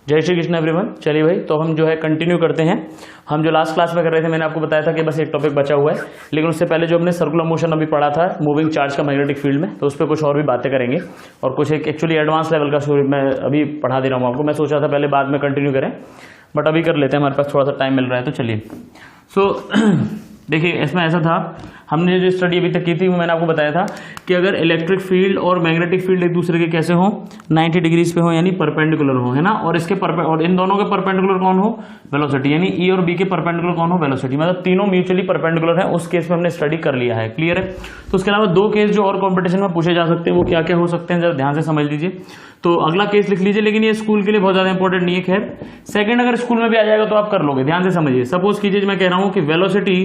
जय श्री कृष्ण एवरीवन। चलिए भाई, तो हम जो है कंटिन्यू करते हैं। हम जो लास्ट क्लास में कर रहे थे, मैंने आपको बताया था कि बस एक टॉपिक बचा हुआ है, लेकिन उससे पहले जो हमने सर्कुलर मोशन अभी पढ़ा था मूविंग चार्ज का मैग्नेटिक फील्ड में, तो उस पर कुछ और भी बातें करेंगे और कुछ एक एक्चुअली एडवांस लेवल का मैं अभी पढ़ा दे रहा हूँ आपको। मैं सोचा था पहले बाद में कंटिन्यू करें, बट अभी कर लेते हैं, हमारे पास थोड़ा सा टाइम मिल रहा है। तो चलिए, देखिए इसमें ऐसा था, हमने जो स्टडी अभी तक की थी वो मैंने आपको बताया था कि अगर इलेक्ट्रिक फील्ड और मैग्नेटिक फील्ड एक दूसरे के कैसे हो, 90 डिग्रीज पे हो, यानी परपेंडिकुलर हो, है ना, और इसके और इन दोनों के परपेंडिकुलर कौन हो, वेलोसिटी, यानी ई और बी के परपेंडिकुलर कौन हो, वेलोसिटी, मतलब तीनों म्यूचुअली परपेंडिकुलर है। उस केस में हमने स्टडी कर लिया है, क्लियर है। तो उसके अलावा दो केस जो और कॉम्पिटिशन में पूछे जा सकते हैं वो क्या क्या हो सकते हैं, जरा ध्यान से समझ लीजिए। तो अगला केस लिख लीजिए, लेकिन ये स्कूल के लिए बहुत ज्यादा इंपॉर्टेंट नहीं है। खैर, सेकंड अगर स्कूल में भी आ जाएगा तो आप कर लोगे, ध्यान से समझिए। सपोज कीजिए मैं कह रहा हूं कि velocity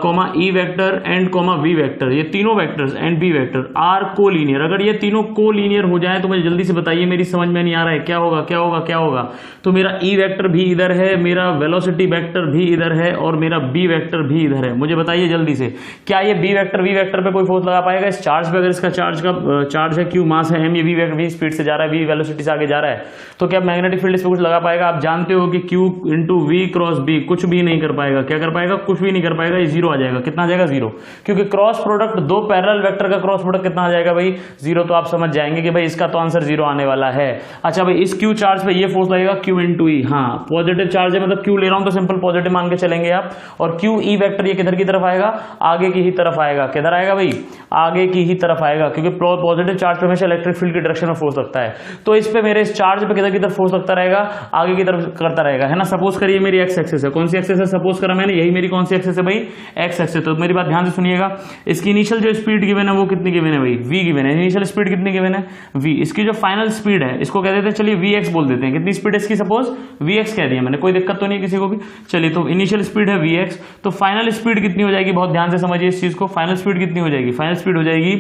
comma E vector and comma V vector, ये तीनों vectors and B vector are collinear. अगर ये तीनों कोलीनियर हो जाए तो मुझे जल्दी से बताइए, मेरी समझ में नहीं आ रहा है, क्या होगा क्या होगा क्या होगा। तो मेरा ई वेक्टर भी इधर है, मेरा वेलोसिटी वेक्टर भी इधर है और मेरा बी वेक्टर भी इधर है। मुझे बताइए जल्दी से, क्या ये बी वेक्टर वी वेक्टर पे कोई फोर्स लगा पाएगा इस चार्ज पे? अगर इसका चार्ज है क्यू, मास है एम, ये वी स्पीड से जा रहा है, वी वेलोसिटी से आगे जा रहा है, तो क्या मैग्नेटिक फील्ड इस पे कुछ लगा पाएगा? आप जानते हो कि Q into V cross B कुछ भी नहीं कर पाएगा। क्या कर पाएगा? कुछ भी नहीं कर पाएगा। ये जीरो आ जाएगा। कितना आ जाएगा? जीरो, क्योंकि क्रॉस प्रोडक्ट दो पैरेलल वेक्टर का क्रॉस प्रोडक्ट कितना आ जाएगा भाई? जीरो। तो आप समझ जाएंगे कि भाई इसका तो आंसर जीरो आने वाला है। अच्छा भाई, इस क्यू चार्ज पे ये फोर्स लगेगा क्यू इंटू ई। हाँ, पॉजिटिव चार्ज है, मतलब क्यू ले रहा हूं तो सिंपल पॉजिटिव मान के चलेंगे आप। और क्यू ई वेक्टर ये किधर की तरफ आएगा? आगे की ही तरफ आएगा। किधर आएगा भाई? आगे की ही तरफ आएगा, क्योंकि पॉजिटिव चार्ज पे हमेशा इलेक्ट्रिक फील्ड की डायरेक्शन में फोर्स लगता है। तो इस पे मेरे इस चार्ज पे किधर की तरफ फोर्स लगता रहेगा? आगे की तरफ करता रहेगा, है ना। सपोज करिए मेरी एक्स एक्सिस है। कौन सी एक्सिस है? सपोज करा मैंने, यही मेरी कौन सी एक्सिस है भाई? X axis. तो मेरी बात ध्यान से सुनिएगा, इसकी इनिशियल जो स्पीड गिवन है वो कितनी गिवन है भाई? v गिवन है। इनिशियल स्पीड कितनी गिवन है? v। इसकी जो फाइनल स्पीड है इसको कह देते हैं, चलिए vx बोल देते हैं। कितनी स्पीड है इसकी? सपोज vx कह दिया मैंने, कोई दिक्कत तो नहीं है किसी को भी। चलिए, तो इनिशियल स्पीड है vx, तो फाइनल स्पीड कितनी हो जाएगी? बहुत ध्यान से समझिए इस चीज को। फाइनल स्पीड कितनी हो जाएगी? फाइनल स्पीड हो जाएगी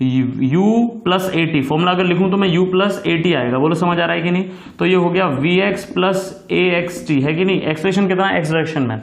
u plus A T. Formula अगर लिखूं तो मैं u प्लस ए टी आएगा। बोलो समझ आ रहा है कि नहीं? तो ये हो गया vx प्लस ए एक्स टी, है कि नहीं। एक्सलेशन कितना है? एक्स डायरेक्शन में।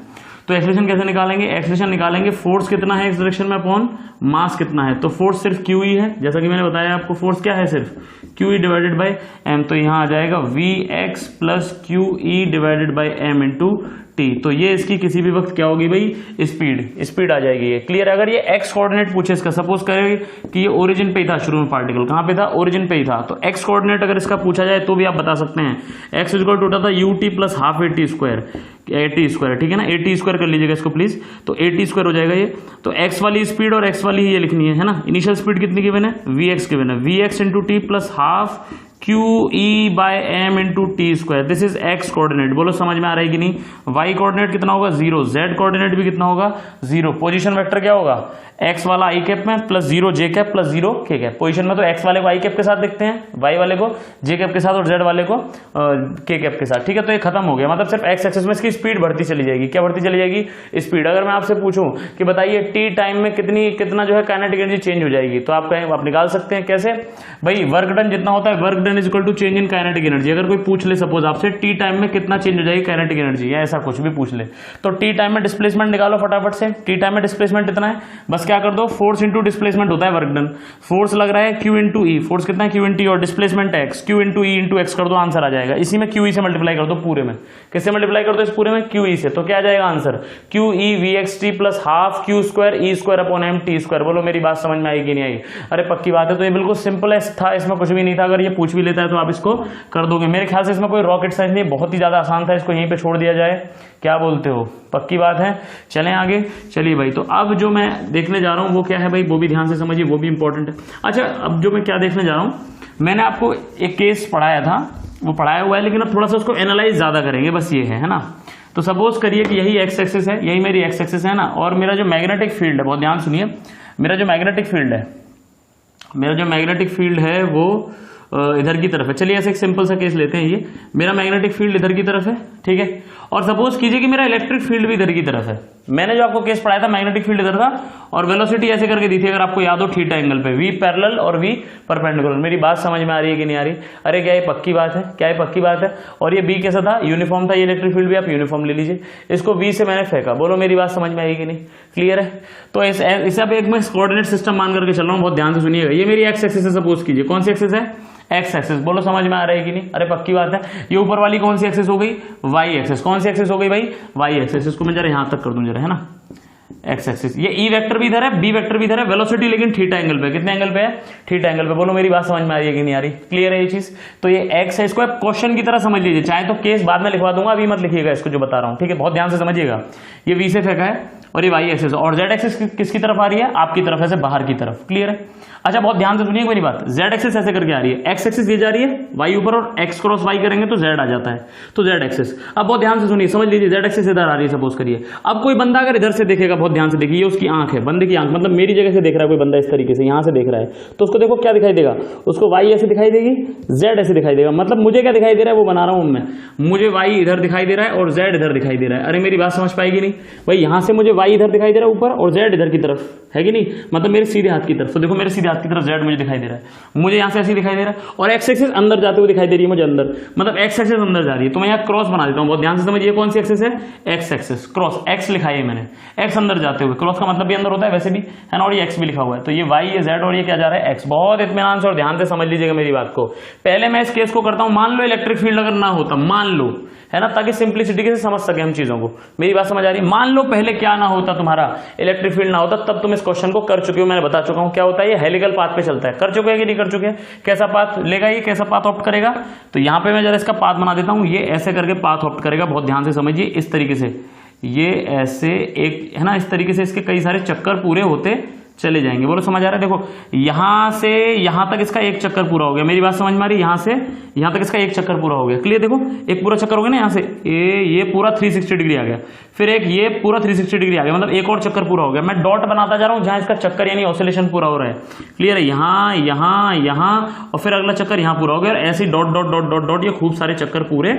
तो एक्सलेशन कैसे निकालेंगे? एक्सलेशन निकालेंगे फोर्स कितना है एक्स डायरेक्शन में अपॉन मास कितना है। तो फोर्स सिर्फ क्यू ई है, जैसा कि मैंने बताया आपको। फोर्स क्या है? सिर्फ Q E divided by M. तो यहां आ जाएगा V X plus Q E divided by M into T. तो ये इसकी किसी भी वक्त क्या होगी भाई? स्पीड आ जाएगी ये, क्लियर। अगर ये एक्स कोऑर्डिनेट पूछे इसका, सपोज करें कि ये ओरिजिन पे ही था शुरू में, पार्टिकल कहां पे था? ओरिजिन पे ही था। तो एक्स कोऑर्डिनेट अगर इसका पूछा जाए तो भी आप बता सकते हैं। एक्स इक्वल टू होता था U T plus half A T square, ठीक है ना। ए टी स्क्वायर कर लीजिएगा इसको प्लीज, तो ए टी स्क्वायर हो जाएगा ये। तो एक्स वाली स्पीड और एक्स वाली ही ये लिखनी है ना। इनिशियल स्पीड कितनी गिवन है? वी एक्स गिवन है, V X into T plus half Q E by M into T square. This is X coordinate. बोलो समझ में आ रहा है कि नहीं? वाई कोऑर्डिनेट कितना होगा? जीरो। जेड कोऑर्डिनेट भी कितना होगा? जीरो। पोजीशन वेक्टर क्या होगा? एक्स वाला आई कैप में प्लस जीरो जे कैप प्लस जीरो के कैप। पोजीशन में तो एक्स वाले को आई कैप के साथ देखते हैं, वाई वाले को जे कैप के साथ और जेड वाले को के कैप के साथ, ठीक है। तो ये खत्म हो गया, मतलब सिर्फ एक्स एक्सिस में इसकी स्पीड बढ़ती चली जाएगी। क्या बढ़ती चली जाएगी? स्पीड। अगर मैं आपसे पूछूं कि बताइए टी टाइम में कितना जो है काइनेटिक एनर्जी चेंज हो जाएगी, तो आप निकाल सकते हैं। कैसे भाई? वर्क डन जितना होता है, work done is equal to change in kinetic energy. अगर कोई पूछ ले सपोज आपसे टी टाइम में कितना चेंज हो जाएगी काइनेटिक एनर्जी, या ऐसा कुछ भी पूछ ले, तो टी टाइम में डिस्प्लेसमेंट निकालो फटाफट से। टी टाइम में डिस्प्लेसमेंट इतना है, बस क्या कर दो, फोर्स इंटू डिस्प्लेसमेंट होता है वर्क डन। फोर्स लग रहा है क्यू इंटू ई, फोर्स कितना है? क्यू इंटू ई, और displacement x, Q into E into x कर दो, आंसर आ जाएगा। इसी में क्यू ई से मल्टीप्लाई कर दो पूरे में। किससे मल्टीप्लाई कर दो इस पूरे में? क्यू ई से। तो क्या आ जाएगा answer? Q E V X T plus half Q square E square upon M T square. बोलो मेरी बात समझ में आई कि नहीं आई? अरे पक्की बात है। तो ये बिल्कुल सिंपल था, इसमें कुछ भी नहीं था। अगर ये पूछ भी लेता है तो आप इसको कर दोगे। मेरे ख्याल से इसमें कोई रॉकेट साइंस नहीं, बहुत ही ज्यादा आसान था। इसको यहीं पे छोड़ दिया जाए, क्या बोलते हो? पक्की बात है। चलें आगे। चलिए भाई, तो अब जो मैं देखने जा रहा हूं वो क्या है भाई? वो भी ध्यान से समझिए, वो भी इंपॉर्टेंट है। अच्छा, अब जो मैं क्या देखने जा रहा हूं, मैंने आपको एक केस पढ़ाया था, वो पढ़ाया हुआ है, लेकिन अब थोड़ा सा उसको एनालाइज ज्यादा करेंगे, बस ये है ना। तो सपोज करिए कि यही एक्स एक्सिस है, यही मेरी एक्स एक्सिस है ना, और मेरा जो मैग्नेटिक फील्ड है, बहुत ध्यान सुनिए, मेरा जो मैग्नेटिक फील्ड है वो इधर की तरफ है। चलिए ऐसे एक सिंपल सा केस लेते हैं। ये मेरा मैग्नेटिक फील्ड इधर की तरफ है, ठीक है। और सपोज कीजिए कि मेरा इलेक्ट्रिक फील्ड भी इधर की तरफ है। मैंने जो आपको केस पढ़ाया था, मैग्नेटिक फील्ड इधर था और वेलोसिटी ऐसे करके दी थी, अगर आपको याद हो, थीटा एंगल पे, वी पैरेलल और वी परपेंडिकुलर। मेरी बात समझ में आ रही है कि नहीं आ रही? अरे क्या ये पक्की बात है? क्या ये पक्की बात है? और ये बी कैसा था? यूनिफॉर्म था। ये इलेक्ट्रिक फील्ड भी आप यूनिफॉर्म ले लीजिए। इसको वी से मैंने फेंका। बोलो मेरी बात समझ में आई कि नहीं? क्लियर है? तो इसे अब एक मैं कोऑर्डिनेट सिस्टम मान करके चल रहा हूँ, बहुत ध्यान से सुनिएगा। ये मेरी एक्स एक्सिस है, सपोज कीजिए। कौन सी एक्सिस है? X axis. बोलो समझ में आ रहा है कि नहीं? अरे पक्की बात है। ये ऊपर वाली कौन सी एक्सिस हो गई? Y axis. कौन सी एक्सिस हो गई भाई? Y axis. इसको मैं जरा यहां तक कर दूं जरा, है ना, एक्स एक्सिस। ये ई वेक्टर भी इधर है, बी वेक्टर भी इधर है, वेलोसिटी लेकिन थीटा एंगल पे। कितने एंगल पे है? थीटा एंगल पे। बोलो मेरी बात समझ में आ रही है कि नहीं आ रही? क्लियर है ये चीज? तो ये एक्स है, इसको आप क्वेश्चन की तरह समझ लीजिए, चाहे तो केस बाद में लिखवा दूंगा, अभी मत लिखिएगा इसको जो बता रहा हूं, ठीक है? बहुत ध्यान से समझिएगा। ये वी से फेंका है और ये वाई एक्सिस, और जेड एक्सिस किसकी तरफ आ रही है? आपकी तरफ, ऐसे बाहर की तरफ। क्लियर है? अच्छा बहुत ध्यान से सुनिए मेरी बात। जेड एक्सिस ऐसे करके आ रही है, एक्स एक्सिस ये जा रही है वाई ऊपर, और एक्स क्रॉस वाई करेंगे तो जेड आ जाता है, तो जेड एक्सिस। अब बहुत ध्यान से सुनिए, समझ लीजिए, जेड एक्सिस इधर आ रही है सपोज करिए। अब कोई बंदा अगर इधर से देखेगा, बहुत ध्यान से देखिए, उसकी आंख है, बंदे की आंख, मतलब मेरी जगह से देख रहा है कोई बंदा, इस तरीके से यहां से देख रहा है, तो उसको देखो क्या दिखाई देगा? उसको वाई ऐसे दिखाई देगी, जेड ऐसे दिखाई देगा। मतलब मुझे क्या दिखाई दे रहा है वो बना रहा हूं मैं, मुझे वाई इधर दिखाई दे रहा है और जेड इधर दिखाई दे रहा है। अरे मेरी बात समझ पाएगी नहीं भाई? यहां से मुझे वाई इधर दिखाई दे रहा है ऊपर, और जेड इधर की तरफ, है कि नहीं? मतलब मेरे सीधे हाथ की तरफ। तो देखो मेरे सीधे हाथ की तरफ जेड मुझे दिखाई दे रहा है, मुझे यहां से ऐसे दिखाई दे रहा है, और एक्स एक्सिस अंदर जाते हुए दिखाई दे रही है मुझे अंदर, मतलब एक्स एक्सिस अंदर जा रही है। तो मैं यहाँ क्रॉस बना देता हूँ, बहुत ध्यान से समझिए। कौन सी एक्सिस है? X axis. क्रॉस एक्स लिखा है मैंने, एक्स अंदर जाते हुए, क्रॉस का मतलब भी अंदर होता है वैसे भी, है ना, और ये एक्स भी लिखा हुआ है। तो ये वाई, ये जेड, और ये क्या जा रहा है? एक्स। बहुत इत्मीनान से और ध्यान से समझ लीजिएगा मेरी बात को। पहले मैं इस केस को करता हूं, मान लो इलेक्ट्रिक फील्ड अगर ना होता, मान लो, है ना, ताकि सिंपलिसिटी से समझ सके हम चीजों को। मेरी बात समझ आ रही है? मान लो पहले क्या ना होता, तुम्हारा इलेक्ट्रिक फील्ड ना होता, तब तुम इस क्वेश्चन को कर चुके हो, मैंने बता चुका हूं क्या होता है। ये हेलिकल पाथ पे चलता है। कर चुके हैं कि नहीं कर चुके हैं? कैसा पाथ लेगा ये, कैसा पाथ ऑप्ट करेगा? तो यहां पे मैं जरा इसका पाथ बना देता हूं, ये ऐसे करके पाथ ऑप्ट करेगा। बहुत ध्यान से समझिए, इस तरीके से, ये ऐसे एक, है ना, इस तरीके से इसके कई सारे चक्कर पूरे होते चले जाएंगे। बोलो समझ आ रहा है? देखो यहां से यहां तक इसका एक चक्कर पूरा हो गया। मेरी बात समझ में आ रही है? यहां से यहां तक इसका एक चक्कर पूरा हो गया। क्लियर? देखो एक पूरा चक्कर हो गया ना, यहां से ये पूरा 360 डिग्री आ गया, फिर एक ये पूरा 360 डिग्री आ गया, मतलब एक और चक्कर पूरा हो गया। मैं डॉट बनाता जा रहा हूं जहां इसका चक्कर यानी ऑसिलेशन पूरा हो रहा है। क्लियर है? यहां यहां यहां, और फिर अगला चक्कर यहां पूरा हो गया, और ऐसे dot dot dot dot dot ये खूब सारे चक्कर पूरे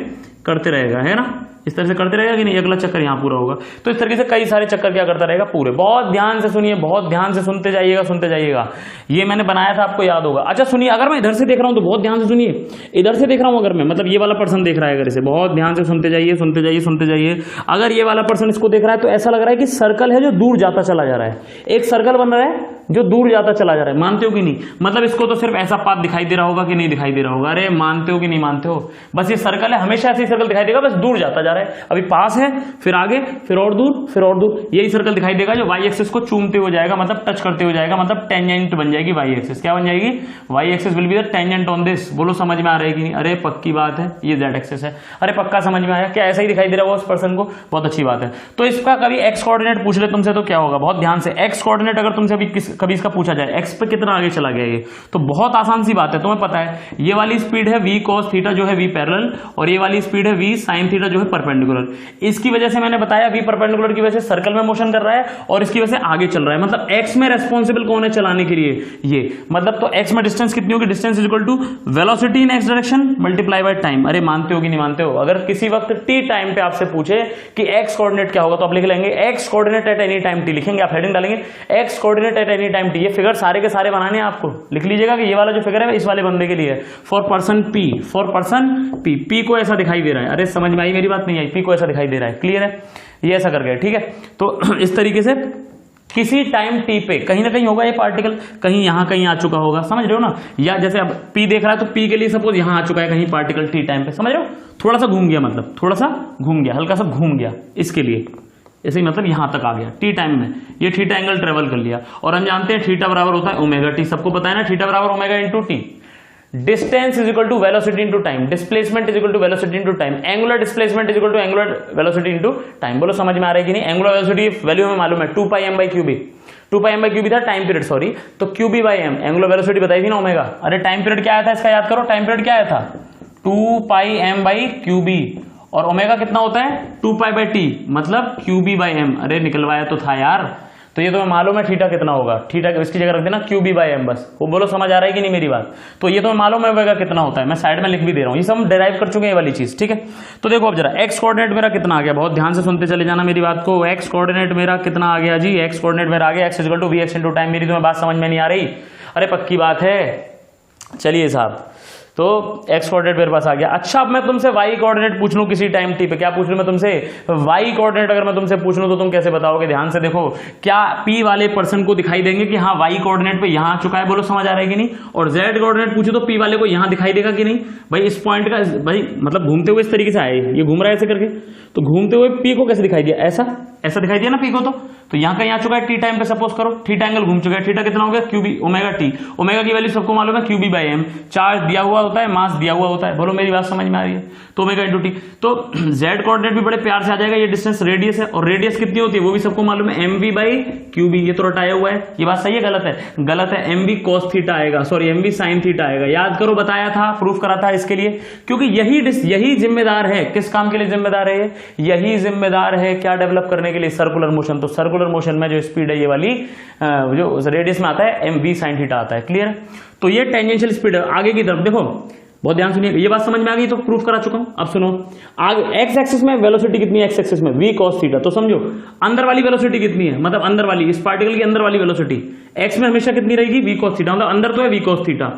करते रहेगा, है ना, इस तरह से करते रहेगा कि नहीं? अगला चक्कर यहां पूरा होगा, तो इस तरीके से कई सारे चक्कर क्या करता रहेगा? पूरे। बहुत ध्यान से सुनिए, बहुत ध्यान से सुनते जाइएगा, सुनते जाइएगा। ये मैंने बनाया था, आपको याद होगा। अच्छा सुनिए, अगर मैं इधर से देख रहा हूं तो बहुत ध्यान से सुनिए, इधर से देख रहा हूं अगर मैं, मतलब ये वाला पर्सन देख रहा है अगर इसे, बहुत ध्यान से सुनते जाइए, सुनते जाइए, सुनते जाइए। अगर ये वाला पर्सन इसको देख रहा है तो ऐसा लग रहा है कि सर्कल है जो दूर जाता चला जा रहा है, एक सर्कल बन रहा है जो दूर जाता चला जा रहा है। मानते हो कि नहीं? मतलब इसको तो सिर्फ ऐसा पाथ दिखाई दे रहा होगा कि नहीं दिखाई दे रहा होगा? अरे मानते हो कि नहीं मानते हो? बस ये सर्कल है, हमेशा ऐसे ही सर्कल दिखाई देगा, बस दूर जाता जा रहा है। अभी पास है, फिर आगे, फिर और दूर, फिर और दूर, यही सर्कल दिखाई देगा जो वाई एक्सिस को चूमते हुए जाएगा, मतलब टच करते हुए जाएगा, मतलब टेंजेंट बन जाएगी वाई एक्सिस। क्या बन जाएगी? Y axis will be the tangent on this. बोलो समझ में आ रहा है कि नहीं? अरे पक्की बात है। ये जेड एक्सिस है। अरे पक्का समझ में आया? क्या ऐसा ही दिखाई दे रहा होगा उस पर्सन को? बहुत अच्छी बात है। तो इसका कभी एक्स कोऑर्डिनेट पूछ ले तुमसे तो क्या होगा? बहुत ध्यान से, एक्स कोऑर्डिनेट अगर तुमसे कभी इसका पूछा जाए, एक्स पे कितना आगे चला गया ये, तो बहुत आसान सी बात है, तुम्हें पता है ये वाली स्पीड है v cos थीटा जो है v पैरेलल, और ये वाली स्पीड है v sin थीटा जो है परपेंडिकुलर। इसकी वजह से मैंने बताया v परपेंडिकुलर की वजह से सर्कल में मोशन कर रहा है, और इसकी वजह से आगे चल रहा है। मतलब x में रेस्पॉन्सिबल कौन है चलाने के लिए? ये मतलब, तो x में डिस्टेंस कितनी होगी? Distance is equal to velocity in x direction multiply by time. अरे मानते हो कि नहीं मानते हो? अगर किसी वक्त t टाइम पे आपसे पूछे कि x कोऑर्डिनेट क्या होगा, तो आप लिख लेंगे x coordinate eight any time t, लिखेंगे आप, हेडिंग डालेंगे x coordinate eight any time t। ये फिगर सारे के सारे बनाने हैं आपको, लिख लीजिएगा कि ये वाला जो फिगर है इस वाले बंदे के लिए है, for person p, for person p। p को ऐसा दिखाई दे रहा है। अरे समझ में आई मेरी बात? नहीं आई? p को ऐसा दिखाई दे रहा है। क्लियर है? ये ऐसा कर गया, ठीक है? तो इस तरीके से किसी टाइम t पे कहीं ना कहीं होगा ये पार्टिकल, कहीं यहां कहीं आ चुका होगा, समझ रहे हो ना? या जैसे अब p देख रहा है तो p के लिए सपोज यहां आ चुका है कहीं पार्टिकल t टाइम पे, समझ रहे हो? थोड़ा सा घूम गया, मतलब थोड़ा सा घूम गया, हल्का सा घूम गया, इसके लिए ऐसे ही, मतलब यहां तक आ गया टी टाइम में, ये थीटा एंगल ट्रेवल कर लिया। और हम जानते हैं थीटा बराबर होता है ओमेगा टी, सबको पता है ना, थीटा बराबर omega into T. Distance is equal to velocity into time, displacement is equal to velocity into time, angular displacement is equal to angular velocity into time. बोलो समझ में आ रहा है कि नहीं? एंगुलर वेलोसिटी वैल्यू हमें मालूम है 2 pi m by Q B, 2 pi m by Q B था टाइम पीरियड, सॉरी, तो Q B by m, angular velocity बताई थी ना ओमेगा। अरे टाइम पीरियड क्या आया था इसका याद करो, टाइम पीरियड क्या आया था? 2 पाई m बाई क्यूबी, और ओमेगा कितना होता है? 2 पाई बाई टी, मतलब क्यूबी बाई m। अरे निकलवाया तो था यार, तो ये तो मालूम है थीटा कितना होगा, थीटा इसकी जगह रख देना क्यूबी बाई m बस। वो बोलो समझ आ रहा है कि नहीं मेरी बात? तो ये तो मालूम है ओमेगा कितना होता है, मैं साइड में लिख भी दे रहा हूँ, ये सब हम डिराइव कर चुके हैं ये वाली चीज, ठीक है? तो देखो अब जरा एक्स कोऑर्डिनेट मेरा कितना आ गया, बहुत ध्यान से सुनते चले जाना मेरी बात को। एक्स कोऑर्डिनेट मेरा कितना आ गया जी? एक्स कोऑर्डिनेट मेरा आ गया X equal to V X into time. मेरी तुम्हें बात समझ में नहीं आ रही? अरे पक्की बात है, चलिए साहब। तो एक्स कोऑर्डिनेट मेरे पास आ गया। अच्छा, अब मैं तुमसे वाई कोऑर्डिनेट पूछ लूं किसी टाइम टी पे, क्या पूछ लूं मैं तुमसे? वाई कोऑर्डिनेट अगर मैं तुमसे पूछ लूं तो तुम कैसे बताओगे? ध्यान से देखो, क्या पी वाले पर्सन को दिखाई देंगे कि हाँ वाई कोऑर्डिनेट पे यहां आ चुका है? बोलो समझ आ रहा है कि नहीं? और जेड कोऑर्डिनेट पूछो तो पी वाले को यहां दिखाई देगा कि नहीं? भाई इस पॉइंट का, भाई मतलब घूमते हुए इस तरीके से आए, ये घूम रहा है ऐसे करके, तो घूमते हुए पी को कैसे दिखाई दिया? ऐसा ऐसा दिखाई दिया ना पी को। तो यहां का यहां चुका है टी टाइम पे, सपोज करो थीटा एंगल घूम चुका है। थीटा कितना हो गया? Q B omega T. ओमेगा की वैल्यू सबको मालूम है, क्यूबी बाई एम। चार्ज दिया हुआ होता है, मास दिया हुआ होता है। बोलो मेरी बात समझ में आ रही है? तो ओमेगा इंटू टी। तो जेड कोऑर्डिनेट भी बड़े प्यार से आ जाएगा, ये डिस्टेंस रेडियस है, और रेडियस कितनी होती है वो भी सबको मालूम है, M V by Q B. ये तो रटाया हुआ है, ये बात सही है गलत है? गलत है। एम वी कॉस थीटा आएगा, sorry M V sine theta आएगा। याद करो, बताया था, प्रूफ करा था इसके लिए, क्योंकि यही जिम्मेदार है। किस काम के लिए जिम्मेदार है? यही जिम्मेदार है क्या डेवलप करने के लिए? Circular motion. तो सर्कुलर मोशन में जो स्पीड है ये वाली जो रेडियस में आता है, एम वी साइन थीटा आता है। क्लियर है? तो ये टेंजेंशियल स्पीड है आगे की तरफ। देखो बहुत ध्यान सुनिए, ये बात समझ में आ गई तो प्रूफ करा चुका हूं। अब सुनो, आगे एक्स एक्सिस में वेलोसिटी कितनी है? एक्स एक्सिस में वी कॉस थीटा। तो समझो अंदर वाली वेलोसिटी कितनी है, मतलब अंदर वाली, इस पार्टिकल की अंदर वाली वेलोसिटी एक्स में हमेशा कितनी रहेगी? V cos theta. मतलब अंदर तो है वी कॉस थीटा,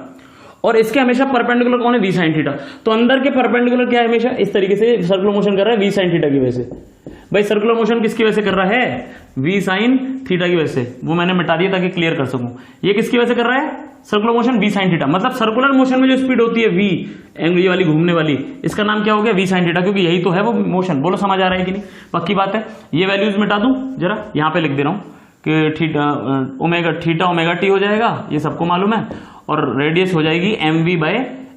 और इसके हमेशा परपेंडिकुलर कौन है? V sine theta. तो अंदर के परपेंडिकुलर क्या है? हमेशा इस तरीके से सर्कुलर मोशन कर रहा है वी साइन थीटा की वजह से। भाई सर्कुलर मोशन किसकी वजह से कर रहा है? वी साइन थीटा की वजह से। वो मैंने मिटा दिया ताकि क्लियर कर सकूं। ये किसकी वजह से कर रहा है? Circular motion V sine theta. मतलब सर्कुलर मोशन में जो स्पीड होती है वी, ये वाली घूमने वाली, इसका नाम क्या हो गया? वी साइन थीटा, क्योंकि यही तो है वो मोशन। बोलो समझ आ रहा है कि नहीं? पक्की बात है। ये वैल्यूज मिटा दूं जरा, यहां पे लिख दे रहा हूं कि थीटा ओमेगा टी हो जाएगा, ये सबको मालूम है, और रेडियस हो जाएगी